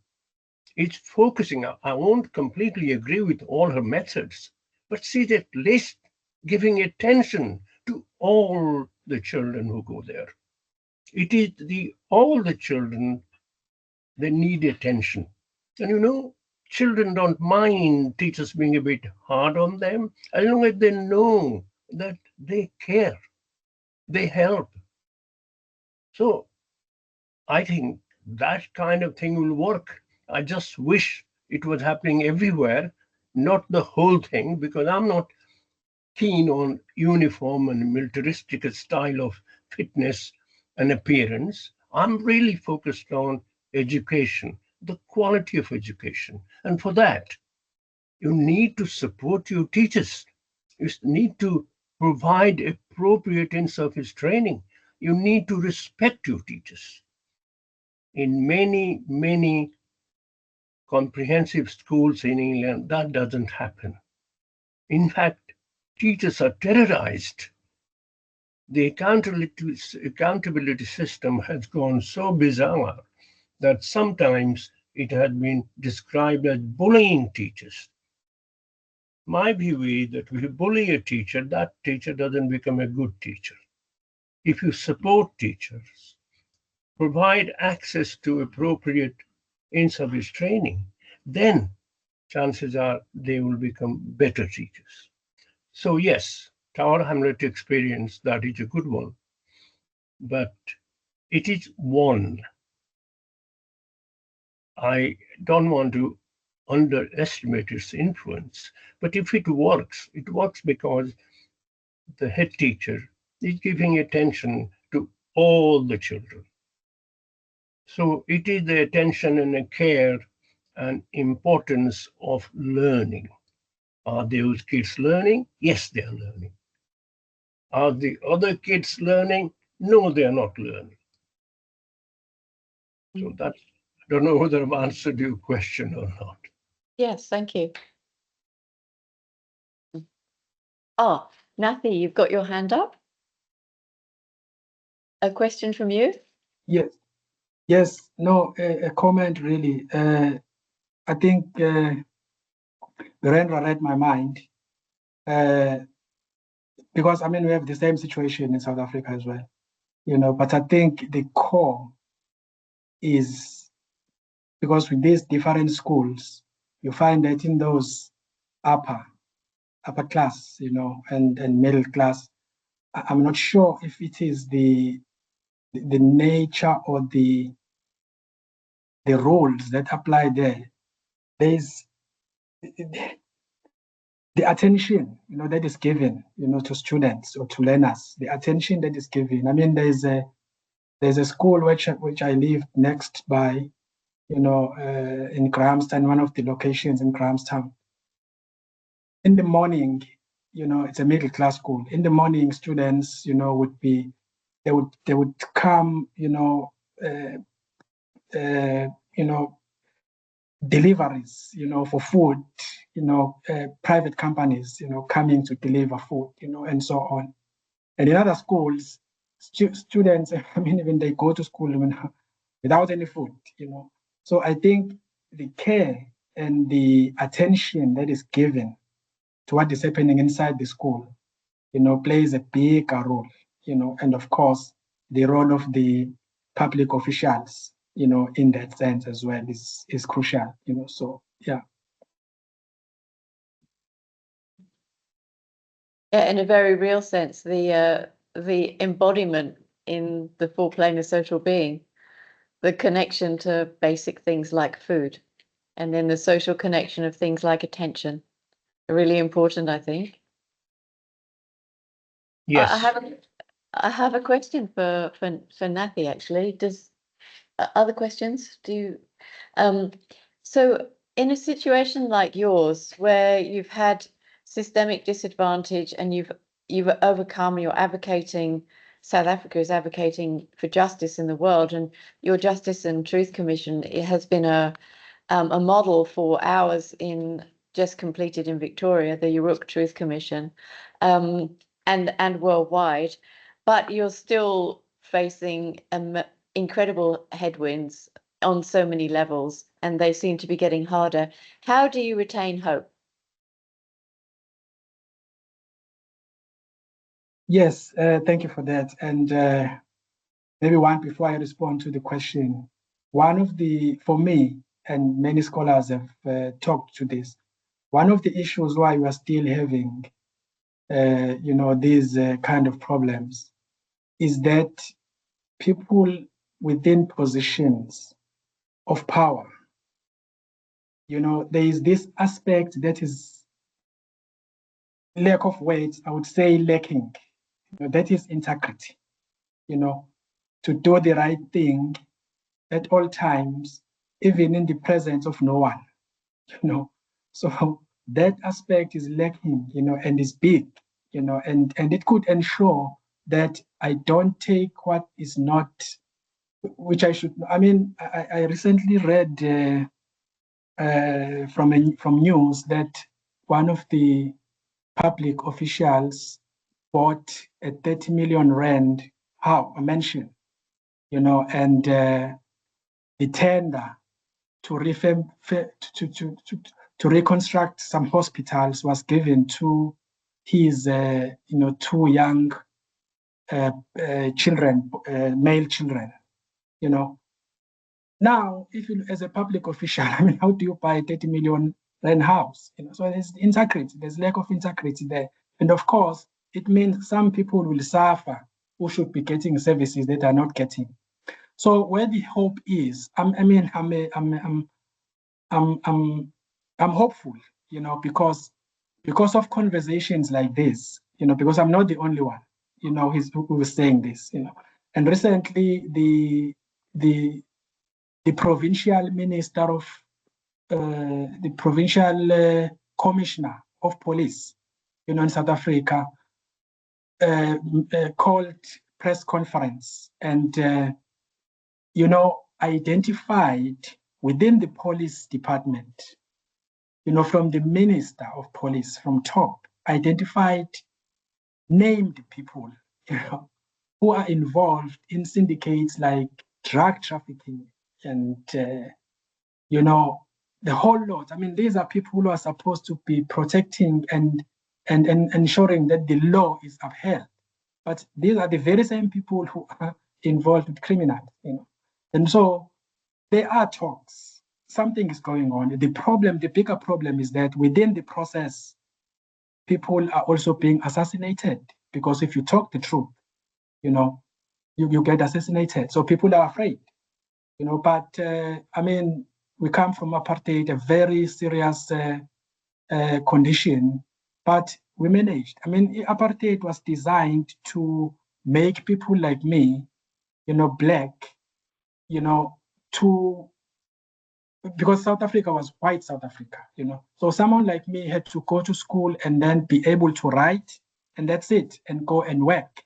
is focusing. I won't completely agree with all her methods, but she's at least giving attention to all the children who go there. It is all the children, they need attention. And children don't mind teachers being a bit hard on them, as long as they know that they care, they help. So I think that kind of thing will work. I just wish it was happening everywhere, not the whole thing, because I'm not keen on uniform and militaristic style of fitness and appearance. I'm really focused on education, the quality of education. And for that, you need to support your teachers. You need to provide appropriate in-service training. You need to respect your teachers. In many, many comprehensive schools in England, that doesn't happen. In fact, teachers are terrorized. The accountability system has gone so bizarre that sometimes it has been described as bullying teachers. My view is that if you bully a teacher, that teacher doesn't become a good teacher. If you support teachers, provide access to appropriate in-service training, then chances are they will become better teachers. So yes, Tower Hamlet experience, that is a good one, but it is one. I don't want to underestimate its influence, but if it works because the head teacher is giving attention to all the children. So it is the attention and the care and importance of learning. Are those kids learning? Yes, they are learning. Are the other kids learning? No, they are not learning. So that's, I don't know whether I've answered your question or not. Yes, thank you. Oh, Nathi, you've got your hand up. A question from you? Yes. No, a comment really. I think Virendra read my mind. Because we have the same situation in South Africa as well, but I think the core is because with these different schools, you find that in those upper class, and middle class, I'm not sure if it is the nature or the rules that apply there. There's the attention, that is given, to students or to learners, the attention that is given. I mean, there's a school which I live next by, in Grahamstown, one of the locations in Grahamstown. In the morning, it's a middle class school. In the morning, students, they would come, deliveries, for food, private companies, coming to deliver food, and so on. And in other schools, students, I mean, even they go to school without any food, So I think the care and the attention that is given to what is happening inside the school, plays a bigger role, and of course, the role of the public officials, in that sense as well is crucial, so yeah. Yeah, in a very real sense, the embodiment in the full plane of social being, the connection to basic things like food, and then the social connection of things like attention, are really important, I think. Yes. I have a question for Nathy, actually. Does other questions? So in a situation like yours, where you've had systemic disadvantage and you've overcome, you're advocating, South Africa is advocating for justice in the world, and your Justice and Truth Commission, it has been a model for ours in just completed in Victoria, the Uruk Truth Commission, and worldwide, but you're still facing incredible headwinds on so many levels, and they seem to be getting harder. How do you retain hope? Yes, thank you for that. And maybe one before I respond to the question, one of the, for me, and many scholars have talked to this, one of the issues why we are still having, these kind of problems is that people within positions of power, there is this aspect that is lack of words, I would say lacking, that is integrity, to do the right thing at all times, even in the presence of no one, So that aspect is lacking, and is big, and it could ensure that I don't take what is not, which I should. I mean, I recently read from news that one of the public officials bought a 30 million rand a mansion, and the tender to reconstruct some hospitals was given to his, two young children, male children, Now, if you, as a public official, I mean, how do you buy a 30 million rand house? So there's integrity, there's lack of integrity there. And of course, it means some people will suffer who should be getting services that are not getting. So where the hope is, I'm hopeful, because of conversations like this, because I'm not the only one, who is saying this, And recently, the provincial minister of the provincial commissioner of police, in South Africa, called press conference and identified within the police department, from the minister of police from top, identified named people, who are involved in syndicates like drug trafficking and the whole lot. I mean, these are people who are supposed to be protecting and ensuring that the law is upheld. But these are the very same people who are involved with criminals, And so there are talks. something is going on. The bigger problem is that within the process, people are also being assassinated, because if you talk the truth, you get assassinated. So people are afraid, but I mean, we come from apartheid, a very serious condition, but we managed. I mean, apartheid was designed to make people like me, black, to, because South Africa was white South Africa, So someone like me had to go to school and then be able to write, and that's it, and go and work,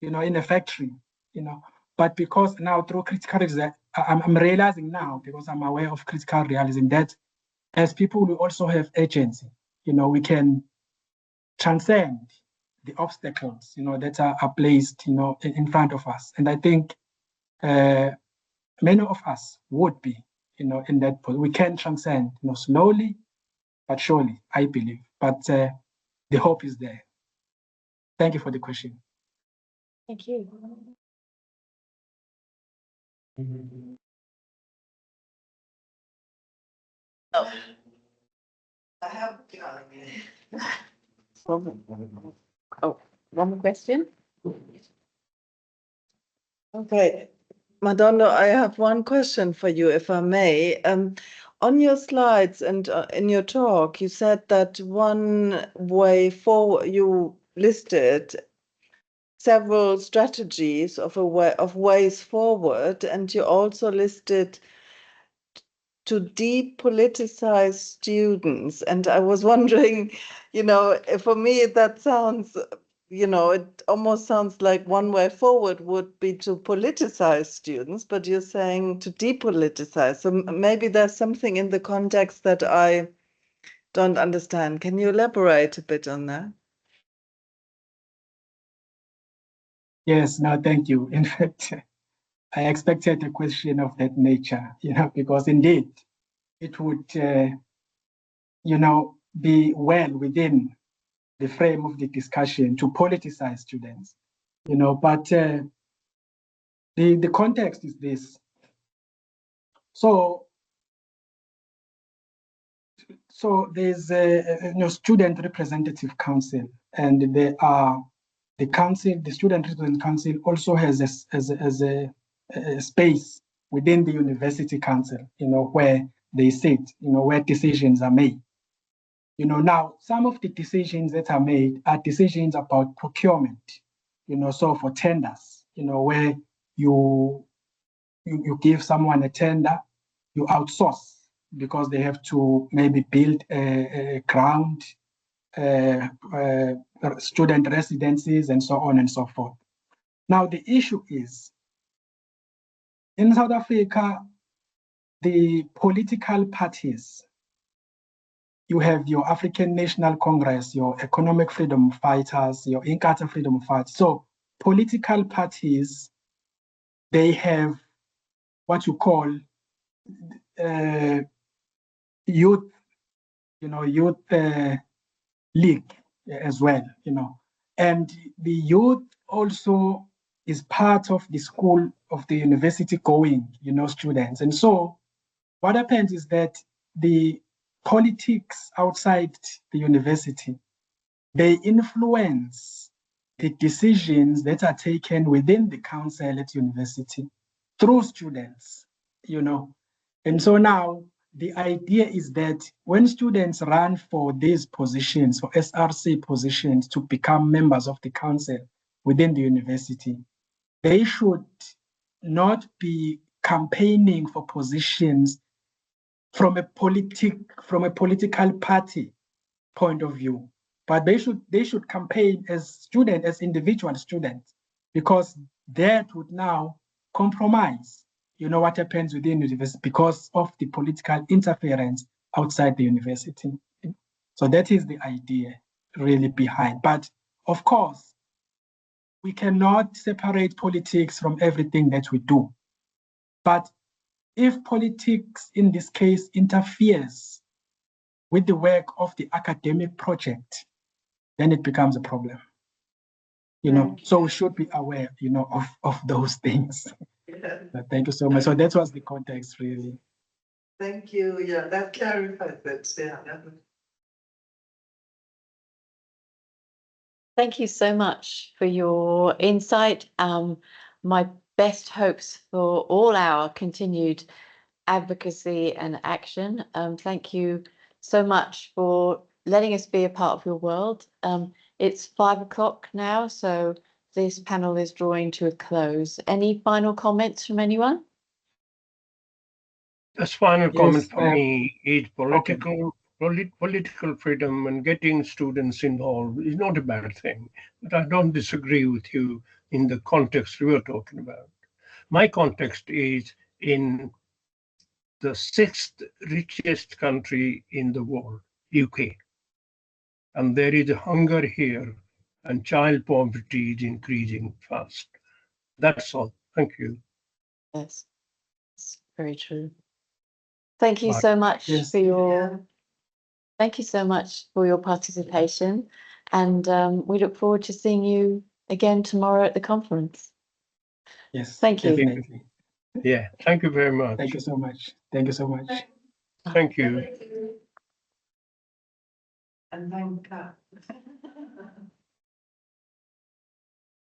in a factory, But because now through critical realism, I'm realizing now, because I'm aware of critical realism, that as people, we also have agency. We can transcend the obstacles, that are placed, in front of us. And I think many of us would be, in that point. We can transcend, slowly but surely, I believe. But the hope is there. Thank you for the question. Thank you. I have. One more question. Okay, Madonna, I have one question for you, if I may. On your slides and in your talk, you said that one way forward, you listed several strategies of ways forward, and you also listed to depoliticize students. And I was wondering, for me that sounds, it almost sounds like one way forward would be to politicize students, but you're saying to depoliticize. So maybe there's something in the context that I don't understand. Can you elaborate a bit on that? Yes, no, thank you. In fact, I expected a question of that nature, because indeed it would, be well within the frame of the discussion to politicize students, but the context is this. So there's a student representative council, and there are the council, the student representative council also has a space within the university council, where they sit, where decisions are made. Now some of the decisions that are made are decisions about procurement, so for tenders, where you give someone a tender, you outsource because they have to maybe build a ground, student residencies, and so on and so forth. Now, the issue is, in South Africa, the political parties, you have your African National Congress, your Economic Freedom Fighters, your Inkatha Freedom Fighters. So political parties, they have what you call youth, youth league as well, and the youth also is part of the school of the university going, students. And so what happens is that the politics outside the university, they influence the decisions that are taken within the council at university through students, And so now the idea is that when students run for these positions, for SRC positions, to become members of the council within the university, they should not be campaigning for positions from a political party point of view, but they should campaign as students, as individual students, because that would now compromise, what happens within the university because of the political interference outside the university. So that is the idea really behind. But of course, we cannot separate politics from everything that we do. But if politics in this case interferes with the work of the academic project, then it becomes a problem. So we should be aware, of those things. Thank you so much. So that was the context, really. Thank you. Yeah, that clarifies it. Yeah. Thank you so much for your insight. My best hopes for all our continued advocacy and action. Thank you so much for letting us be a part of your world. It's 5 o'clock now, so this panel is drawing to a close. Any final comments from anyone? Just final comment Yes, for me is okay. political freedom and getting students involved is not a bad thing. But I don't disagree with you in the context we are talking about. My context is in the sixth richest country in the world, UK. And there is a hunger here, and child poverty is increasing fast. That's all. Thank you. Yes, it's very true. Thank you Bye. so much Yes. for your thank you so much for your participation, and we look forward to seeing you again tomorrow at the conference. Yes, Thank you. definitely. Yeah, thank you very much. Thank you so much. Thank you so much. Thank you. And thank God.